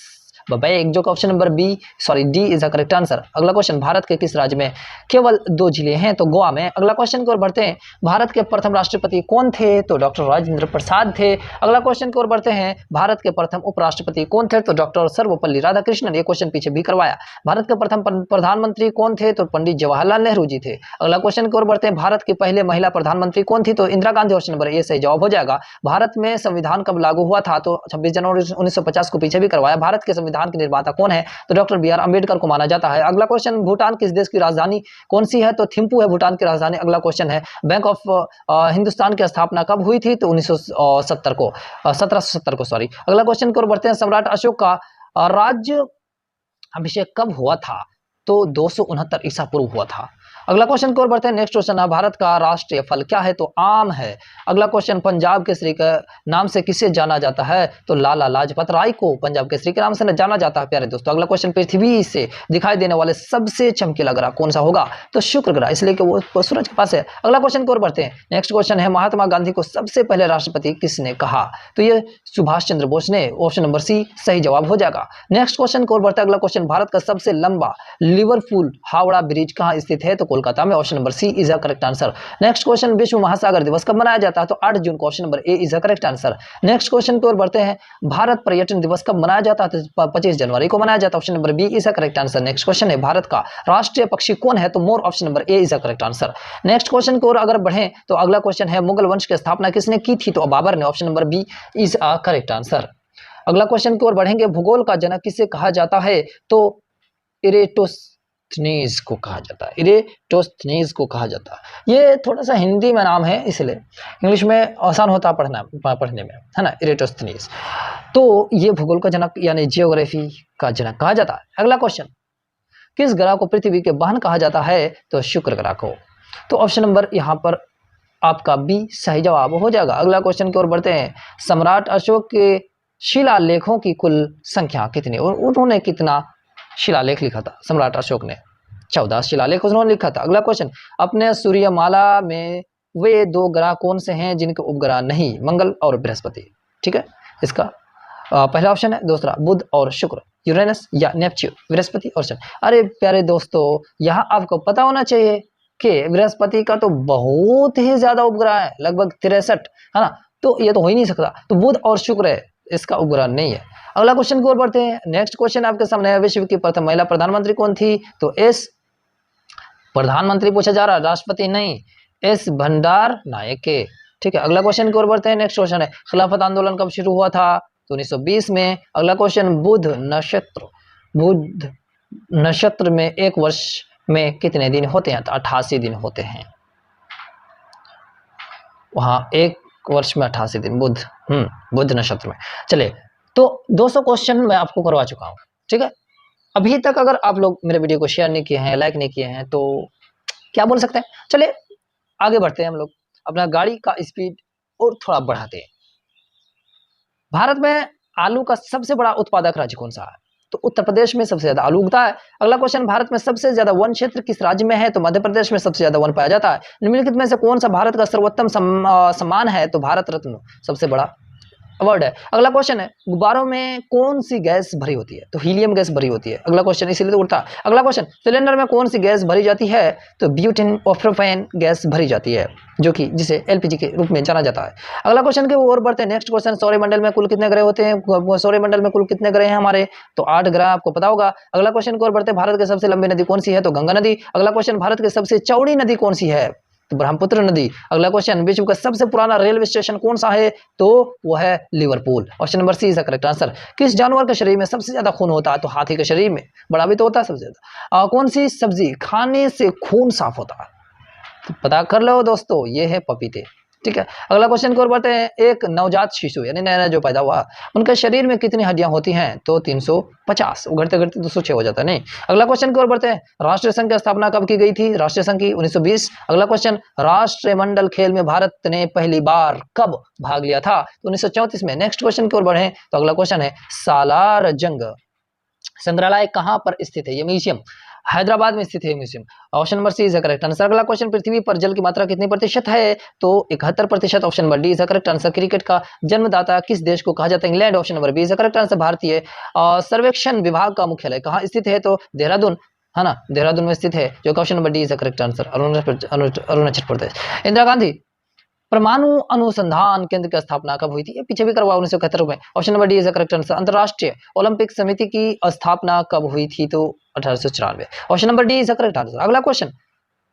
बेबेज, जो option number D is the correct answer. अगला क्वेश्चन, भारत के किस राज्य में केवल 2 जिले हैं? तो गोवा में। अगला क्वेश्चन की ओर बढ़ते हैं, भारत के प्रथम राष्ट्रपति कौन थे? तो डॉक्टर राजेंद्र प्रसाद थे। अगला क्वेश्चन की ओर बढ़ते हैं, भारत के प्रथम उपराष्ट्रपति कौन थे? तो डॉक्टर सर्वपल्ली राधाकृष्णन, ये क्वेश्चन पीछे भी करवाया। भारत के प्रथम प्रधानमंत्री कौन थे? तो पंडित जवाहरलाल नेहरू जी थे। अगला क्वेश्चन की ओर बढ़ते हैं, भारत की पहले महिला प्रधानमंत्री कौन थी? तो इंदिरा गांधी, ऑप्शन नंबर ए सही जवाब हो जाएगा। भारत में संविधान कब लागू हुआ था? तो 26 जनवरी 1950 को पीछे भी करवाया। भारत के संविधान संविधान के निर्माता कौन है? तो डॉक्टर बी आर अम्बेडकर को माना जाता है। अगला क्वेश्चन, भूटान किस देश की राजधानी कौन सी है? तो थिम्पू है भूटान की राजधानी। अगला क्वेश्चन है, बैंक ऑफ हिंदुस्तान की स्थापना कब हुई थी? तो 1970 को 1770 को, सॉरी। अगला क्वेश्चन की ओर बढ़ते हैं, सम्राट अशोक का राज्य अभिषेक कब हुआ था? तो 269 ईसा पूर्व हुआ था। अगला क्वेश्चन की ओर बढ़ते हैं, नेक्स्ट क्वेश्चन है, भारत का राष्ट्रीय फल क्या है? तो आम है। अगला क्वेश्चन, पंजाब केसरी के नाम से किसे जाना जाता है? तो लाला लाजपत राय को पंजाब केसरी के नाम से जाना जाता है प्यारे दोस्तों। अगला क्वेश्चन, पृथ्वी से दिखाई देने वाले सबसे चमकीला ग्रह कौन सा होगा? तो शुक्र ग्रह, इसलिए कि वो सूरज के पास है। अगला क्वेश्चन की ओर बढ़ते हैं, नेक्स्ट क्वेश्चन है, महात्मा गांधी को सबसे पहले राष्ट्रपति किसने कहा? तो ये सुभाष चंद्र बोस ने। ऑप्शन नंबर सी सही जवाब हो जाएगा। नेक्स्ट क्वेश्चन की ओर बढ़ते हैं, अगला क्वेश्चन, भारत का सबसे लंबा लिवरपूल हावड़ा ब्रिज कहाँ स्थित है? तो कोलकाता में। Option number C is a correct answer. Next question, विश्व महासागर दिवस कब मनाया जाता है? तो 8 जून को। Option number A is a correct answer. Next question की ओर बढ़ते हैं, भारत पर्यटन दिवस कब मनाया जाता है? तो 25 जनवरी को मनाया जाता है। Option number B is a correct answer. Next question है, भारत का राष्ट्रीय पक्षी कौन है? तो मोर। Option number A is a correct answer. Next question की ओर अगर बढ़ें तो अगला क्वेश्चन है, मुगल वंश की स्थापना किसने की थी? तो बाबर ने। Option number B is a correct answer. अगला क्वेश्चन की ओर बढ़ेंगे, भूगोल का जनक किसे कहा जाता है? तो इरेटोस्थनीज को कहा जाता है। इरेटोस्थनीज को कहा जाता है। ये थोड़ा सा हिंदी में नाम है, इसलिए इंग्लिश में आसान होता पढ़ने में, है ना, इरेटोस्थनीज। तो ये भूगोल का जनक यानी जियोग्राफी का जनक कहा जाता है। अगला क्वेश्चन, किस ग्रह को पृथ्वी के वाहन कहा जाता है? तो शुक्र ग्रह को। तो ऑप्शन नंबर यहाँ पर आपका बी सही जवाब हो जाएगा। अगला क्वेश्चन की ओर बढ़ते हैं, सम्राट अशोक के शिलालेखों की कुल संख्या कितनी? और उन्होंने कितना शिलालेख लिखा था? सम्राट अशोक ने 14 शिलालेख उन्होंने लिखा था। अगला क्वेश्चन, अपने सूर्यमाला में वे 2 ग्रह कौन से हैं जिनके उपग्रह नहीं? मंगल और बृहस्पति। ठीक है, इसका पहला ऑप्शन है। दूसरा, बुध और शुक्र, यूरेनस या नेपच्यून, बृहस्पति और शनि। अरे प्यारे दोस्तों, यहाँ आपको पता होना चाहिए कि बृहस्पति का तो बहुत ही ज्यादा उपग्रह है, लगभग 63, है ना, तो ये तो हो ही नहीं सकता। तो बुध और शुक्र है, इसका उपग्रह नहीं है। अगला क्वेश्चन की ओर बढ़ते हैं, नेक्स्ट क्वेश्चन आपके सामने है, विश्व की प्रथम महिला प्रधानमंत्री कौन थी? तो एस प्रधानमंत्री पूछा जा रहा है, राष्ट्रपति नहीं, एस भंडार नायक के। ठीक है, अगला क्वेश्चन की ओर बढ़ते हैं, नेक्स्ट क्वेश्चन है, खिलाफत आंदोलन कब शुरू हुआ था? तो 1920 में। अगला क्वेश्चन, बुध नक्षत्र में एक वर्ष में कितने दिन होते हैं? तो 88 दिन होते हैं। वहां एक वर्ष में 88 दिन, बुध नक्षत्र में। चलिए, तो 200 क्वेश्चन मैं आपको करवा चुका हूं। ठीक है, अभी तक अगर आप लोग मेरे वीडियो को शेयर नहीं किए हैं, लाइक नहीं किए हैं, तो क्या बोल सकते हैं। चलिए आगे बढ़ते हैं, हम लोग अपना गाड़ी का स्पीड और थोड़ा बढ़ाते हैं। भारत में आलू का सबसे बड़ा उत्पादक राज्य कौन सा है? तो उत्तर प्रदेश में सबसे ज्यादा आलू उगता है। अगला क्वेश्चन, भारत में सबसे ज्यादा वन क्षेत्र किस राज्य में है? तो मध्य प्रदेश में सबसे ज्यादा वन पाया जाता है। निम्नलिखित में से कौन सा भारत का सर्वोत्तम सम्मान है? तो भारत रत्न सबसे बड़ा अवार्ड है। अगला क्वेश्चन है, गुब्बारों में कौन सी गैस भरी होती है? तो हीलियम गैस भरी होती है। अगला क्वेश्चन इसीलिए तो उठता है। अगला क्वेश्चन, सिलेंडर में कौन सी गैस भरी जाती है? तो ब्यूटेन प्रोपेन गैस भरी जाती है, जो कि जिसे एलपीजी के रूप में जाना जाता है। अगला क्वेश्चन के ओर बढ़ते हैं, नेक्स्ट क्वेश्चन, सौरमंडल में कुल कितने ग्रह होते हैं? सौरमंडल में कुल कितने ग्रह हैं हमारे? तो 8 ग्रह, आपको पता होगा। अगला क्वेश्चन की ओर बढ़ते हैं, भारत की सबसे लंबी नदी कौन सी है? तो गंगा नदी। अगला क्वेश्चन, भारत की सबसे चौड़ी नदी कौन सी है? तो ब्रह्मपुत्र नदी। अगला क्वेश्चन, विश्व का सबसे पुराना रेलवे स्टेशन कौन सा है? तो वो है Liverpool. Option number C is the correct answer. किस जानवर के शरीर में सबसे ज्यादा खून होता है? तो हाथी के शरीर में, बड़ा भी तो होता है सबसे ज्यादा। कौन सी सब्जी खाने से खून साफ होता है? तो पता कर लो दोस्तों, ये है पपीते। ठीक है, अगला क्वेश्चन की ओर बढ़ते हैं, एक नवजात शिशु यानी नया जो पैदा हुआ, उनके शरीर में कितनी हड्डियां होती हैं? तो 350, उगड़ते उगड़ते 206 हो जाता है। नहीं। अगला क्वेश्चन की ओर बढ़ते हैं, राष्ट्रीय संघ की स्थापना कब की गई थी? राष्ट्रीय संघ की 1920। अगला क्वेश्चन, राष्ट्रमंडल खेल में भारत ने पहली बार कब भाग लिया था? तो 1934 में। नेक्स्ट क्वेश्चन की ओर बढ़े तो अगला क्वेश्चन है, सालार जंग संग्रहालय कहां पर स्थित है? ये म्यूजियम हैदराबाद में स्थित है museum. Option number C is the correct answer. अगला क्वेश्चन, पृथ्वी पर जल की मात्रा कितनी प्रतिशत है? तो 71%। Option number D is the correct answer. Cricket का जन्मदाता किस देश को कहा जाता है? England. Option number B is the correct answer. भारतीय सर्वेक्षण विभाग का मुख्यालय कहाँ स्थित है? तो देहरादून, है ना, देहरादून में स्थित है, जो option number D is the correct answer. Arunachal Pradesh. Indira Gandhi परमाणु अनुसंधान केंद्र की स्थापना कब हुई थी? ये पीछे भी करवा 1971 में। Option number D is the correct answer. अंतरराष्ट्रीय ओलंपिक समिति की स्थापना कब हुई थी? तो 1894। Option number D is the correct answer. अगला क्वेश्चन,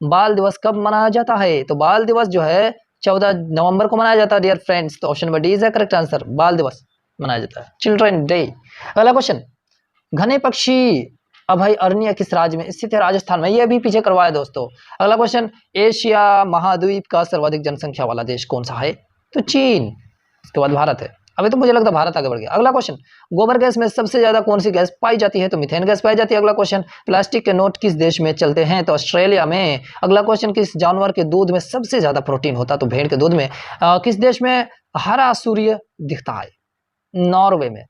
बाल दिवस कब मनाया जाता है? तो बाल दिवस जो है 14 नवंबर को मनाया जाता है डियर फ्रेंड्स। तो option number D is the correct answer, बाल दिवस मनाया जाता है, चिल्ड्रन डे। अगला क्वेश्चन, घने पक्षी अभयारण्य किस राज्य में स्थित है? राजस्थान में। ये अभी पीछे करवाया दोस्तों। अगला क्वेश्चन, एशिया महाद्वीप का सर्वाधिक जनसंख्या वाला देश कौन सा है? तो चीन, उसके बाद भारत है। अभी तो मुझे लगता है भारत आगे बढ़ गया। अगला क्वेश्चन, गोबर गैस में सबसे ज्यादा कौन सी गैस पाई जाती है? तो मीथेन गैस पाई जाती है। अगला क्वेश्चन, प्लास्टिक के नोट किस देश में चलते हैं? तो ऑस्ट्रेलिया में। अगला क्वेश्चन, किस जानवर के दूध में सबसे ज्यादा प्रोटीन होता है? तो भेड़ के दूध में। किस देश में हरा सूर्य दिखता है? नॉर्वे में।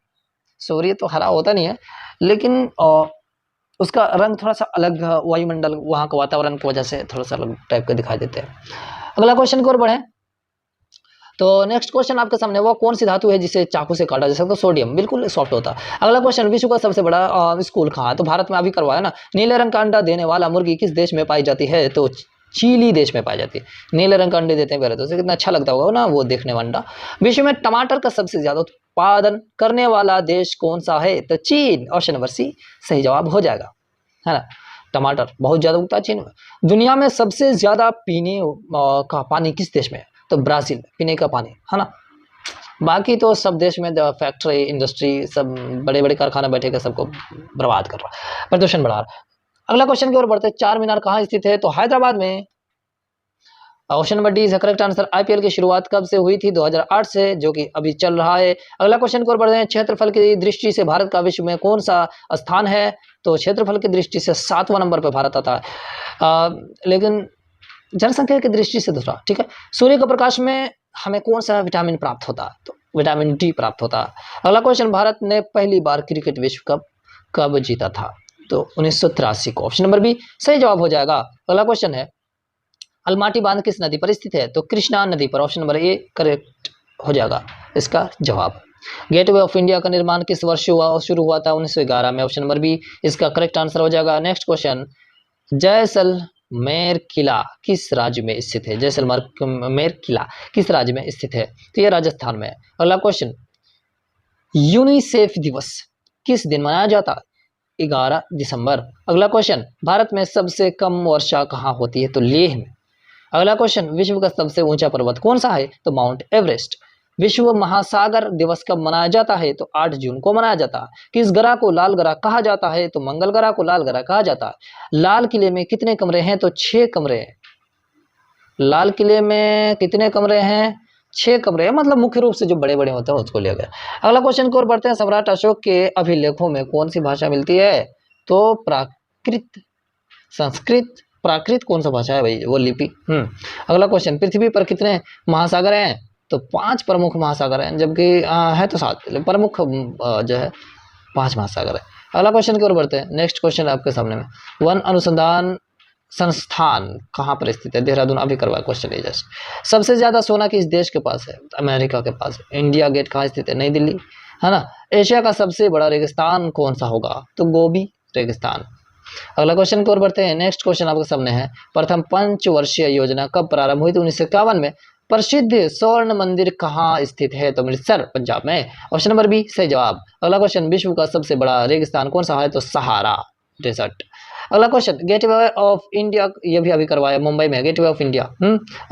सूर्य तो हरा होता नहीं है, लेकिन उसका रंग थोड़ा सा अलग, वायुमंडल वहां का वातावरण की वजह से थोड़ा सा अलग टाइप का दिखाई देते हैं। अगला क्वेश्चन की ओर बढ़े तो नेक्स्ट क्वेश्चन आपके सामने, वो कौन सी धातु है जिसे चाकू से काटा जा सकता है? तो सोडियम, बिल्कुल सॉफ्ट होता है। अगला क्वेश्चन, विश्व का सबसे बड़ा स्कूल कहाँ है? तो भारत में अभी करवाया ना। नीले रंग का अंडा देने वाला मुर्गी किस देश में पाई जाती है? तो चिली देश में पाई जाती है। नीले रंग का अंडे देते हैं पहले तो, कितना अच्छा लगता होगा ना वो देखने में अंडा। विश्व में टमाटर का सबसे ज्यादा उत्पादन करने वाला देश कौन सा है? तो चीन, ऑप्शन नंबर सी सही जवाब हो जाएगा, है ना। टमाटर बहुत ज्यादा उगता है चीन में। दुनिया में सबसे ज्यादा पीने का पानी किस देश में है? तो ब्राजील, पीने का पानी, है ना। बाकी तो सब देश में फैक्ट्री इंडस्ट्री सब बड़े बड़े कारखाना बैठे के सबको बर्बाद कर रहा है, प्रदूषण बढ़ा रहा है। अगला क्वेश्चन की ओर बढ़ते हैं, चार मीनार कहाँ स्थित है? तो हैदराबाद में। Option number D is correct answer. IPL की शुरुआत कब से हुई थी? 2008 से, जो कि अभी चल रहा है। अगला क्वेश्चन की ओर बढ़ते हैं, क्षेत्रफल की दृष्टि से भारत का विश्व में कौन सा स्थान है? तो क्षेत्रफल की दृष्टि से 7वां नंबर पर भारत आता है, लेकिन जनसंख्या की दृष्टि से दूसरा, ठीक है। सूर्य के प्रकाश में हमें कौन सा विटामिन प्राप्त होता है? तो विटामिन डी प्राप्त होता है। अगला क्वेश्चन, भारत ने पहली बार क्रिकेट विश्व कप कब जीता था? तो 1983 को, ऑप्शन नंबर बी सही जवाब हो जाएगा। अगला क्वेश्चन है, अलमाटी बांध किस नदी पर स्थित है? तो कृष्णा नदी पर, ऑप्शन नंबर ए करेक्ट हो जाएगा इसका जवाब। गेटवे ऑफ इंडिया का निर्माण किस वर्ष शुरू हुआ था? 1911 में, ऑप्शन नंबर बी इसका करेक्ट आंसर हो जाएगा। नेक्स्ट क्वेश्चन, जैसलमेर किला किस राज्य में स्थित है? जैसलमेर किला किस राज्य में स्थित है? तो ये राजस्थान में है। अगला क्वेश्चन, यूनिसेफ दिवस किस दिन मनाया जाता है? 11 दिसंबर। अगला क्वेश्चन, भारत में सबसे कम वर्षा कहाँ होती है? तो लेह में। अगला क्वेश्चन, विश्व का सबसे ऊंचा पर्वत कौन सा है? तो माउंट एवरेस्ट। विश्व महासागर दिवस कब मनाया जाता है? तो 8 जून को मनाया जाता है। किस ग्रह को लाल ग्रह कहा जाता है? तो मंगल ग्रह को लाल ग्रह कहा जाता है। लाल किले में कितने कमरे हैं? तो 6 कमरे हैं। लाल किले में कितने कमरे हैं? 6 कमरे हैं, मतलब मुख्य रूप से जो बड़े बड़े होते हैं उसको लिया गया। अगला क्वेश्चन की ओर बढ़ते हैं, सम्राट अशोक के अभिलेखों में कौन सी भाषा मिलती है? तो प्राकृत, संस्कृत, प्राकृत कौन सा भाषा है भाई? वो लिपि। अगला क्वेश्चन, पृथ्वी पर कितने महासागर हैं? तो 5 प्रमुख महासागर हैं, जबकि है तो 7 प्रमुख जो है 5 महासागर है। अगला क्वेश्चन की ओर बढ़ते हैं। नेक्स्ट क्वेश्चन आपके सामने में, वन अनुसंधान संस्थान कहाँ पर स्थित है? देहरादून, अभी करवाया क्वेश्चन है जस्ट। सबसे ज्यादा सोना किस देश के पास है? अमेरिका के पास है। इंडिया गेट कहाँ स्थित है? नई दिल्ली, है ना। एशिया का सबसे बड़ा रेगिस्तान कौन सा होगा? तो गोबी रेगिस्तान। अगला क्वेश्चन की ओर बढ़ते हैं। नेक्स्ट क्वेश्चन आपके सामने है, प्रथम पंचवर्षीय योजना कब प्रारंभ हुई थी? 1951 में। प्रसिद्ध स्वर्ण मंदिर कहाँ स्थित है? तो अमृतसर, पंजाब में। ऑप्शन नंबर बी सही जवाब। अगला क्वेश्चन, विश्व का सबसे बड़ा रेगिस्तान कौन सा है? तो सहारा डेजर्ट। अगला क्वेश्चन, गेटवे ऑफ इंडिया, ये भी अभी करवाया मुंबई में, गेटवे ऑफ इंडिया,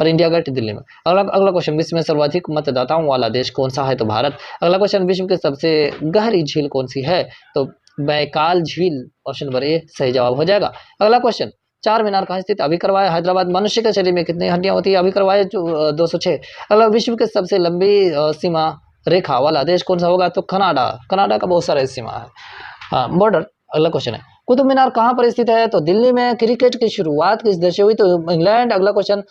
और इंडिया गेट दिल्ली में। अगला क्वेश्चन, विश्व में सर्वाधिक मतदाताओं वाला देश कौन सा है? तो भारत। अगला क्वेश्चन, विश्व की सबसे गहरी झील कौन सी है? तो बैकाल झील, ऑप्शन नंबर ए सही जवाब हो जाएगा। अगला क्वेश्चन, चार मीनार कहाँ स्थित? अभी करवाया हैदराबाद। मनुष्य के शरीर में कितनी हड्डियां होती है? अभी करवाया 206। अगला, विश्व के सबसे लंबी सीमा रेखा वाला देश कौन सा होगा? तो कनाडा। कनाडा का बहुत सारा सीमा है, बॉर्डर। अगला क्वेश्चन है, कुतुब मीनार कहाँ पर स्थित है? तो दिल्ली में। क्रिकेट की शुरुआत किस देश से हुई? तो इंग्लैंड। अगला क्वेश्चन,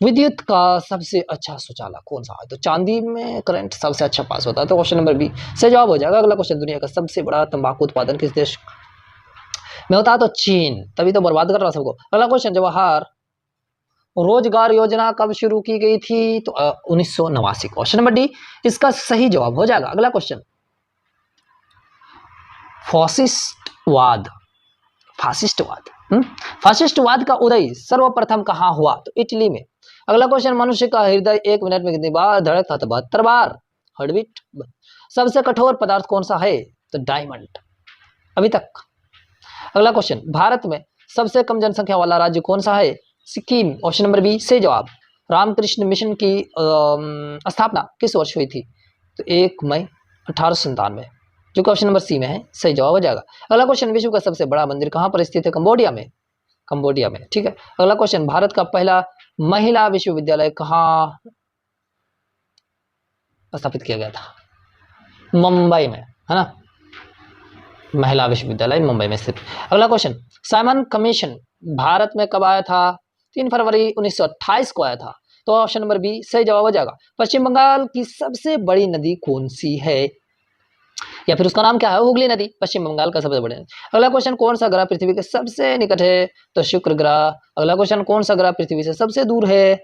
विद्युत का सबसे अच्छा शौचालय कौन सा है? तो चांदी में करंट सबसे अच्छा पास होता है, तो ऑप्शन नंबर बी सही जवाब हो जाएगा। अगला क्वेश्चन, दुनिया का सबसे बड़ा तंबाकू उत्पादन किस देश में होता है? तो चीन, तभी तो बर्बाद कर रहा सबको। अगला क्वेश्चन, जवाहर रोजगार योजना कब शुरू की गई थी? तो 1989 को, ऑप्शन नंबर डी इसका सही जवाब हो जाएगा। अगला क्वेश्चन, फासिस्टवाद, फासिस्टवाद का उदय सर्वप्रथम कहाँ हुआ? तो इटली में। अगला क्वेश्चन, मनुष्य का हृदय 1 मिनट में कितनी बार धड़कता? तो 72 बार, हार्टबीट। सबसे कठोर पदार्थ कौन सा है? तो डायमंड, अभी तक। अगला क्वेश्चन, भारत में सबसे कम जनसंख्या वाला राज्य कौन सा है? सिक्किम, ऑप्शन नंबर बी सही जवाब। रामकृष्ण मिशन की स्थापना किस वर्ष हुई थी? तो 1 मई 1897। जो कि ऑप्शन नंबर सी में है, सही जवाब हो जाएगा। अगला क्वेश्चन, विश्व का सबसे बड़ा मंदिर कहाँ पर स्थित है? कंबोडिया में, कंबोडिया में, ठीक है। अगला क्वेश्चन, भारत का पहला महिला विश्वविद्यालय कहाँ स्थापित किया गया था? मुंबई में, है ना, महिला विश्वविद्यालय मुंबई में स्थित। अगला क्वेश्चन, साइमन कमीशन भारत में कब आया था? 3 फरवरी 1928 को आया था, तो ऑप्शन नंबर बी सही जवाब हो जाएगा। पश्चिम बंगाल की सबसे बड़ी नदी कौन सी है, या फिर उसका नाम क्या है? हुगली नदी, पश्चिम बंगाल का सबसे बड़ा नदी। अगला क्वेश्चन, कौन सा ग्रह पृथ्वी के सबसे निकट है? तो शुक्र ग्रह। अगला क्वेश्चन, कौन सा ग्रह पृथ्वी से सबसे दूर है?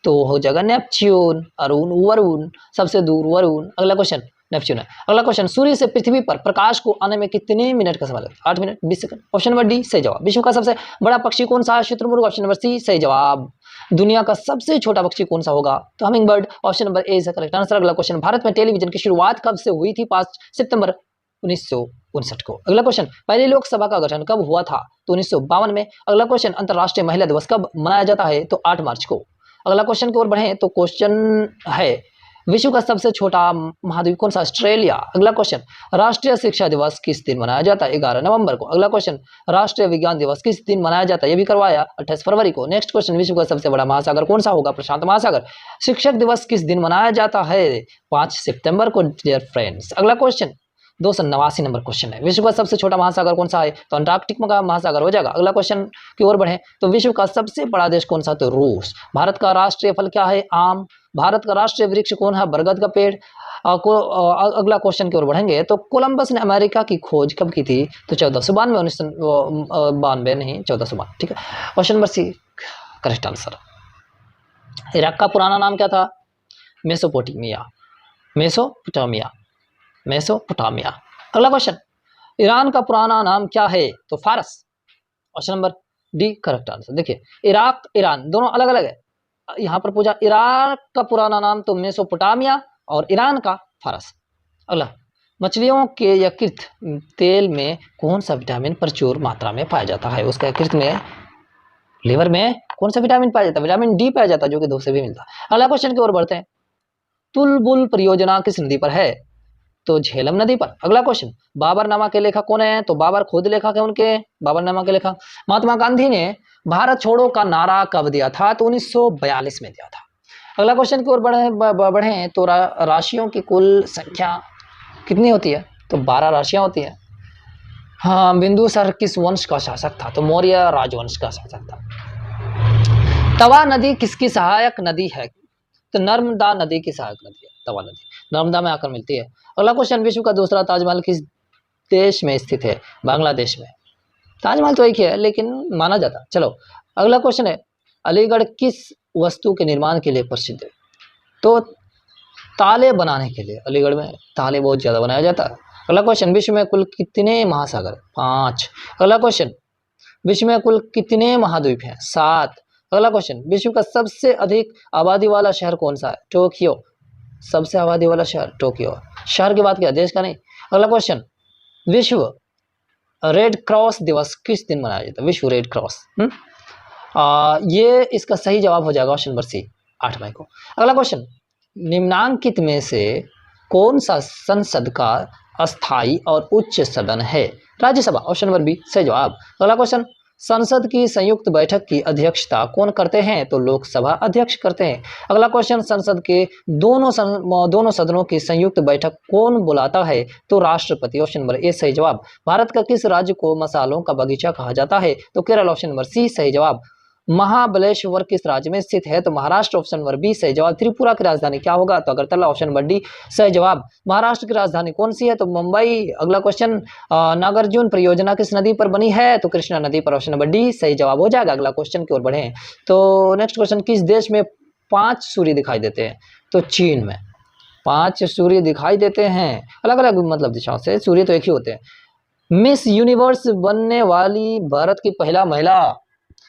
तो हो जाएगा नेपच्यून, अरुण, वरुण, सबसे दूर वरुण। अगला क्वेश्चन नेपच्यून है। अगला क्वेश्चन, सूर्य से पृथ्वी पर प्रकाश को आने में कितने मिनट का समय लगता है? 8 minute 20 second. Option number D सही जवाब। विश्व का सबसे बड़ा पक्षी कौन सा है? शुतुरमुर्ग, ऑप्शन नंबर सी सही जवाब। दुनिया का सबसे छोटा पक्षी कौन सा होगा? तो humming bird, option number A is correct answer. अगला क्वेश्चन, भारत में टेलीविजन की शुरुआत कब से हुई थी? 5 सितंबर 1959 को। अगला क्वेश्चन, पहली लोकसभा का गठन कब हुआ था? तो 1952 में। अगला क्वेश्चन, अंतर्राष्ट्रीय महिला दिवस कब मनाया जाता है? तो 8 मार्च को। अगला क्वेश्चन की ओर बढ़े तो क्वेश्चन है, विश्व का सबसे छोटा महाद्वीप कौन सा? ऑस्ट्रेलिया। अगला क्वेश्चन, राष्ट्रीय शिक्षा दिवस किस दिन मनाया जाता है? 11 नवंबर को। अगला क्वेश्चन, राष्ट्रीय विज्ञान दिवस किस दिन मनाया जाता है? ये भी करवाया 28 फरवरी को। नेक्स्ट क्वेश्चन, विश्व का सबसे बड़ा महासागर कौन सा होगा? प्रशांत महासागर। शिक्षक दिवस किस दिन मनाया जाता है? 5 सितंबर को डियर फ्रेंड्स। अगला क्वेश्चन 289 नंबर क्वेश्चन है, विश्व का सबसे छोटा महासागर कौन सा है? तो अंटार्कटिक महासागर हो जाएगा। अगला क्वेश्चन की ओर बढ़े तो विश्व का सबसे बड़ा देश कौन सा? तो रूस। भारत का राष्ट्रीय फल क्या है? आम। भारत का राष्ट्रीय वृक्ष कौन है? बरगद का पेड़। अगला क्वेश्चन की ओर बढ़ेंगे तो कोलंबस ने अमेरिका की खोज कब की थी? तो 1492, 1992 नहीं, 1492, ठीक है। Question number C correct answer. Iraq का पुराना नाम क्या था? Mesopotamia, Mesopotamia, Mesopotamia. अगला क्वेश्चन, ईरान का पुराना नाम क्या है? तो फारस, option number D correct answer. देखिए इराक ईरान दोनों अलग अलग है, यहाँ पर पूछा इराक का पुराना नाम तो मेसोपोटामिया और ईरान का फारस। अगला, मछलियों के यकृत तेल में कौन सा विटामिन प्रचुर मात्रा में पाया जाता है? उसका यकृत में, लिवर में कौन सा विटामिन पाया जाता है? विटामिन डी पाया जाता है, जो कि दूध से भी मिलता है। अगला क्वेश्चन की ओर बढ़ते हैं, तुलबुल परियोजना किस नदी पर है? तो झेलम नदी पर। अगला क्वेश्चन, बाबरनामा के लेखक कौन है? तो बाबर खुद लेखक है उनके, बाबरनामा के लेखक। महात्मा गांधी ने भारत छोड़ो का नारा कब दिया था? तो 1942 में दिया था। अगला क्वेश्चन की ओर बढ़े तो राशियों की कुल संख्या कितनी होती है? तो 12 राशियां होती है। हाँ, बिंदुसार किस वंश का शासक था? तो मौर्य राजवंश का शासक था। तवा नदी किसकी सहायक नदी है? तो नर्मदा नदी की सहायक नदी है तवा नदी, नर्मदा में आकर मिलती है। अगला क्वेश्चन, विश्व का दूसरा ताजमहल किस देश में स्थित है? बांग्लादेश में। ताजमहल तो एक ही है लेकिन माना जाता। चलो अगला क्वेश्चन है, अलीगढ़ किस वस्तु के निर्माण के लिए प्रसिद्ध है? तो ताले बनाने के लिए, अलीगढ़ में ताले बहुत ज्यादा बनाया जाता है। अगला क्वेश्चन, विश्व में कुल कितने महासागर? 5। अगला क्वेश्चन, विश्व में कुल कितने महाद्वीप हैं? 7। अगला क्वेश्चन, विश्व का सबसे अधिक आबादी वाला शहर कौन सा है? टोक्यो, सबसे आबादी वाला शहर टोक्यो। शहर की बात किया, देश का नहीं। अगला क्वेश्चन, विश्व रेड क्रॉस दिवस किस दिन मनाया जाता है? विश्व रेड क्रॉस, ये इसका सही जवाब हो जाएगा ऑप्शन नंबर सी, 8 मई को। अगला क्वेश्चन, निम्नांकित में से कौन सा संसद का अस्थाई और उच्च सदन है? राज्यसभा, ऑप्शन नंबर बी सही जवाब। अगला क्वेश्चन, संसद की संयुक्त बैठक की अध्यक्षता कौन करते हैं? तो लोकसभा अध्यक्ष करते हैं। अगला क्वेश्चन, संसद के दोनों सदनों की संयुक्त बैठक कौन बुलाता है? तो राष्ट्रपति, ऑप्शन नंबर ए सही जवाब। भारत का किस राज्य को मसालों का बगीचा कहा जाता है? तो केरल, ऑप्शन नंबर सी सही जवाब। महाबलेश्वर किस राज्य में स्थित है? तो महाराष्ट्र, ऑप्शन नंबर बी सही जवाब। त्रिपुरा की राजधानी क्या होगा? तो अगरतला, ऑप्शन नंबर डी सही जवाब। महाराष्ट्र की राजधानी कौन सी है? तो मुंबई। अगला क्वेश्चन, नागार्जुन परियोजना किस नदी पर बनी है? तो कृष्णा नदी पर, ऑप्शन नंबर डी सही जवाब हो जाएगा। अगला क्वेश्चन की ओर बढ़े तो नेक्स्ट क्वेश्चन, किस देश में 5 सूर्य दिखाई देते हैं? तो चीन में 5 सूर्य दिखाई देते हैं, अलग अलग मतलब दिशाओं से, सूर्य तो एक ही होते हैं। मिस यूनिवर्स बनने वाली भारत की पहला महिला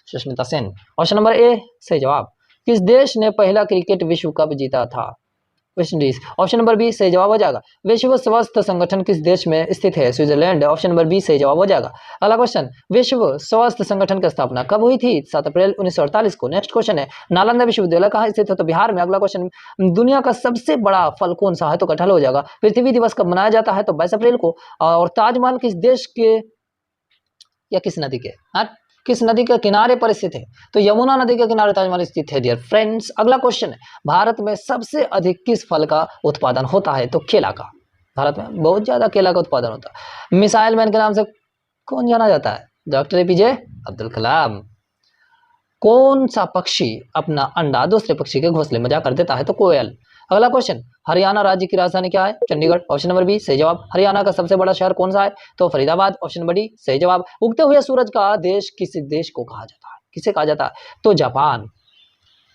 सुष्मिता सेन, ऑप्शन नंबर ए सही जवाब। किस देश ने पहला क्रिकेट विश्व कप जीता था? West Indies. Option number B सही जवाब हो जाएगा। विश्व स्वास्थ्य संगठन किस देश में स्थित है? स्विट्जरलैंड। ऑप्शन नंबर बी सही जवाब हो जाएगा। अगला क्वेश्चन, विश्व स्वास्थ्य संगठन की स्थापना कब हुई थी? 7 अप्रैल 1948 को। नेक्स्ट क्वेश्चन है, नालंदा विश्वविद्यालय कहाँ स्थित है? तो बिहार में। अगला क्वेश्चन, दुनिया का सबसे बड़ा फल कौन सा है? तो कटहल हो जाएगा। पृथ्वी दिवस कब मनाया जाता है? तो 22 अप्रैल को। और ताजमहल किस देश के या किस नदी के, हाँ, किस नदी के किनारे पर स्थित है? तो यमुना नदी के किनारे ताजमहल स्थित है डियर फ्रेंड्स। अगला क्वेश्चन है, भारत में सबसे अधिक किस फल का उत्पादन होता है? तो केला का। भारत में बहुत ज्यादा केला का उत्पादन होता है। मिसाइल मैन के नाम से कौन जाना जाता है? Doctor APJ Abdul Kalam. कौन सा पक्षी अपना अंडा दूसरे पक्षी के घोंसले में जाकर देता है? तो कोयल। अगला क्वेश्चन, हरियाणा राज्य की राजधानी क्या है? चंडीगढ़। ऑप्शन नंबर बी सही जवाब। हरियाणा का सबसे बड़ा शहर कौन सा है? तो फरीदाबाद। ऑप्शन नंबर डी सही जवाब। उगते हुए सूरज का देश किस देश को कहा जाता है? किसे कहा जाता है? तो जापान।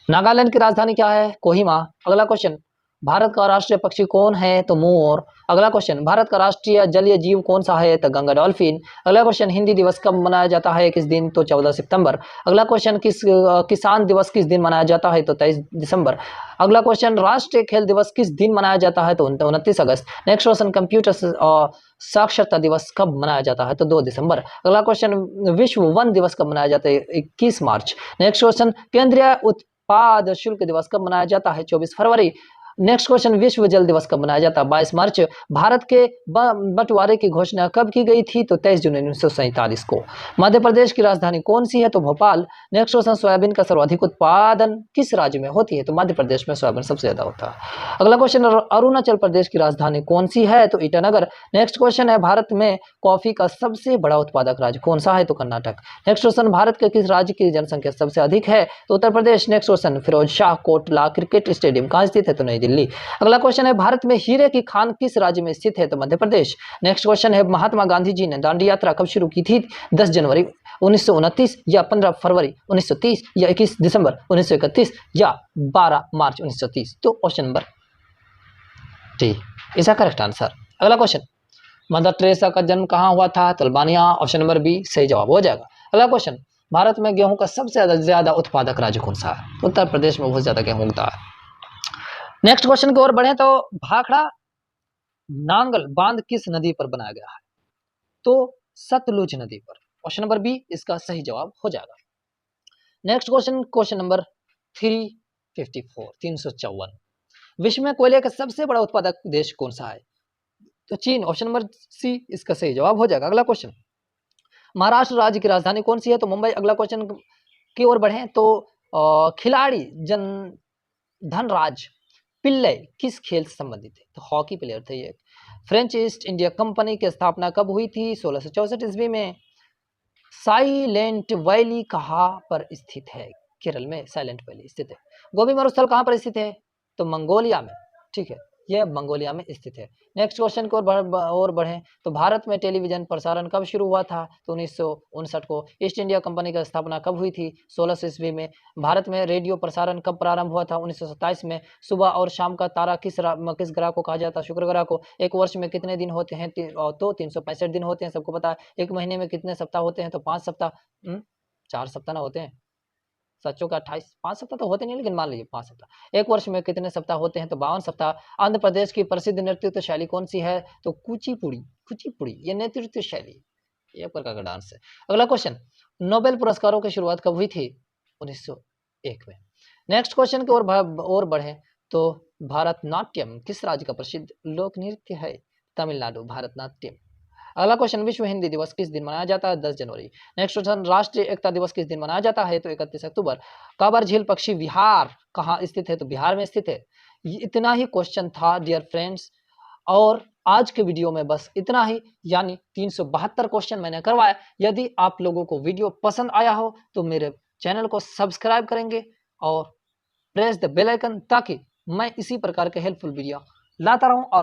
नागालैंड की राजधानी क्या है? कोहिमा। अगला क्वेश्चन, भारत का राष्ट्रीय पक्षी कौन है? तो मोर। अगला क्वेश्चन, भारत का राष्ट्रीय जलीय जीव कौन सा है? तो गंगा डॉल्फिन। अगला क्वेश्चन, हिंदी दिवस कब मनाया जाता है? किस दिन? तो 14 सितंबर। अगला क्वेश्चन, किसान दिवस किस दिन मनाया जाता है? तो 23 दिसंबर। अगला क्वेश्चन, राष्ट्रीय खेल दिवस किस दिन मनाया जाता है? तो 29 अगस्त। नेक्स्ट क्वेश्चन, कंप्यूटर साक्षरता दिवस कब मनाया जाता है? तो 2 दिसंबर। अगला क्वेश्चन, विश्व वन दिवस कब मनाया जाता है? 21 मार्च। नेक्स्ट क्वेश्चन, केंद्रीय उत्पाद शुल्क दिवस कब मनाया जाता है? 24 फरवरी। नेक्स्ट क्वेश्चन, विश्व जल दिवस कब मनाया जाता है? 22 मार्च। भारत के बंटवारे की घोषणा कब की गई थी? तो 23 जून 1947 को। मध्य प्रदेश की राजधानी कौन सी है? तो भोपाल। नेक्स्ट क्वेश्चन, सोयाबीन का सर्वाधिक उत्पादन किस राज्य में होती है? तो मध्य प्रदेश में सोयाबीन सबसे ज्यादा होता है। अगला क्वेश्चन, अरुणाचल प्रदेश की राजधानी कौन सी है? तो ईटानगर। नेक्स्ट क्वेश्चन है, भारत में कॉफी का सबसे बड़ा उत्पादक राज्य कौन सा है? तो कर्नाटक। नेक्स्ट क्वेश्चन, भारत के किस राज्य की जनसंख्या सबसे अधिक है? तो Uttar Pradesh. Next question, Firoz Shah Kotla cricket stadium कहाँ स्थित है? तो नई दिल्ली। अगला क्वेश्चन है, भारत में हीरे की खान किस राज्य में स्थित है? तो मध्य प्रदेश। नेक्स्ट क्वेश्चन है, महात्मा गांधी जी ने दांडी यात्रा कब शुरू की थी? 10 जनवरी 1929 या 15 फरवरी 1930 या 21 दिसंबर 1931 या 12 मार्च 1930। तो ऑप्शन नंबर डी इसका करेक्ट आंसर। अगला क्वेश्चन, मदर टेरेसा का जन्म कहाँ हुआ था? तो अल्बानिया। ऑप्शन नंबर बी सही जवाब हो जाएगा। अगला क्वेश्चन, भारत में गेहूं का सबसे ज्यादा उत्पादक राज्य कौन सा है? उत्तर प्रदेश में बहुत ज्यादा गेहूं उगता है। नेक्स्ट क्वेश्चन की ओर बढ़े तो, भाखड़ा नांगल बांध किस नदी पर बनाया गया है? तो सतलुज नदी पर। ऑप्शन नंबर बी इसका सही जवाब हो जाएगा। नेक्स्ट क्वेश्चन, क्वेश्चन नंबर 354 विश्व में कोयले का सबसे बड़ा उत्पादक देश कौन सा है? तो चीन। ऑप्शन नंबर सी इसका सही जवाब हो जाएगा। अगला क्वेश्चन, महाराष्ट्र राज्य की राजधानी कौन सी है? तो मुंबई। अगला क्वेश्चन की ओर बढ़े तो, खिलाड़ी जन धनराज पिल्ले किस खेल से संबंधित है? तो हॉकी प्लेयर थे ये। फ्रेंच ईस्ट इंडिया कंपनी की स्थापना कब हुई थी? 1664 ईस्वी में। साइलेंट वैली कहाँ पर स्थित है? केरल में साइलेंट वैली स्थित है। गोबी मरुस्थल कहाँ पर स्थित है? तो मंगोलिया में। ठीक है, यह मंगोलिया में स्थित है। नेक्स्ट क्वेश्चन को और बढ़े तो, भारत में टेलीविजन प्रसारण कब शुरू हुआ था? तो 1959 को। ईस्ट इंडिया कंपनी की स्थापना कब हुई थी? 1600 ईस्वी में। भारत में रेडियो प्रसारण कब प्रारंभ हुआ था? 1927 में। सुबह और शाम का तारा किस ग्रह को कहा जाता है? शुक्र ग्रह को। एक वर्ष में कितने दिन होते हैं? तो 365 दिन होते हैं, सबको पता है। एक महीने में कितने सप्ताह होते हैं? तो 5 सप्ताह। 4 सप्ताह ना होते हैं, सच्चों का 28, 5 सप्ताह तो होते नहीं, लेकिन मान लीजिए 5 सप्ताह। एक वर्ष में कितने सप्ताह होते हैं? तो 52 सप्ताह। आंध्र प्रदेश की प्रसिद्ध नृत्य शैली कौन सी है? तो कुचिपुड़ी। कुचिपुड़ी ये नृत्य शैली, ये एक प्रकार का डांस है। अगला क्वेश्चन, नोबेल पुरस्कारों की शुरुआत कब हुई थी? 1901 में। नेक्स्ट क्वेश्चन की ओर बढ़े तो, भारतनाट्यम किस राज्य का प्रसिद्ध लोक नृत्य है? तमिलनाडु। भारतनाट्यम। अगला क्वेश्चन, विश्व हिंदी दिवस किस दिन मनाया जाता है? 10 जनवरी। नेक्स्ट क्वेश्चन, राष्ट्रीय एकता दिवस किस दिन मनाया जाता है? तो 31 अक्टूबर। काबर झील पक्षी विहार कहाँ स्थित है? तो बिहार में स्थित है। इतना ही क्वेश्चन था डियर फ्रेंड्स, और आज के वीडियो में बस इतना ही, यानी 372 क्वेश्चन मैंने करवाया। यदि आप लोगों को वीडियो पसंद आया हो तो मेरे चैनल को सब्सक्राइब करेंगे और प्रेस द बेल आइकन, ताकि मैं इसी प्रकार के हेल्पफुल वीडियो लाता रहूं और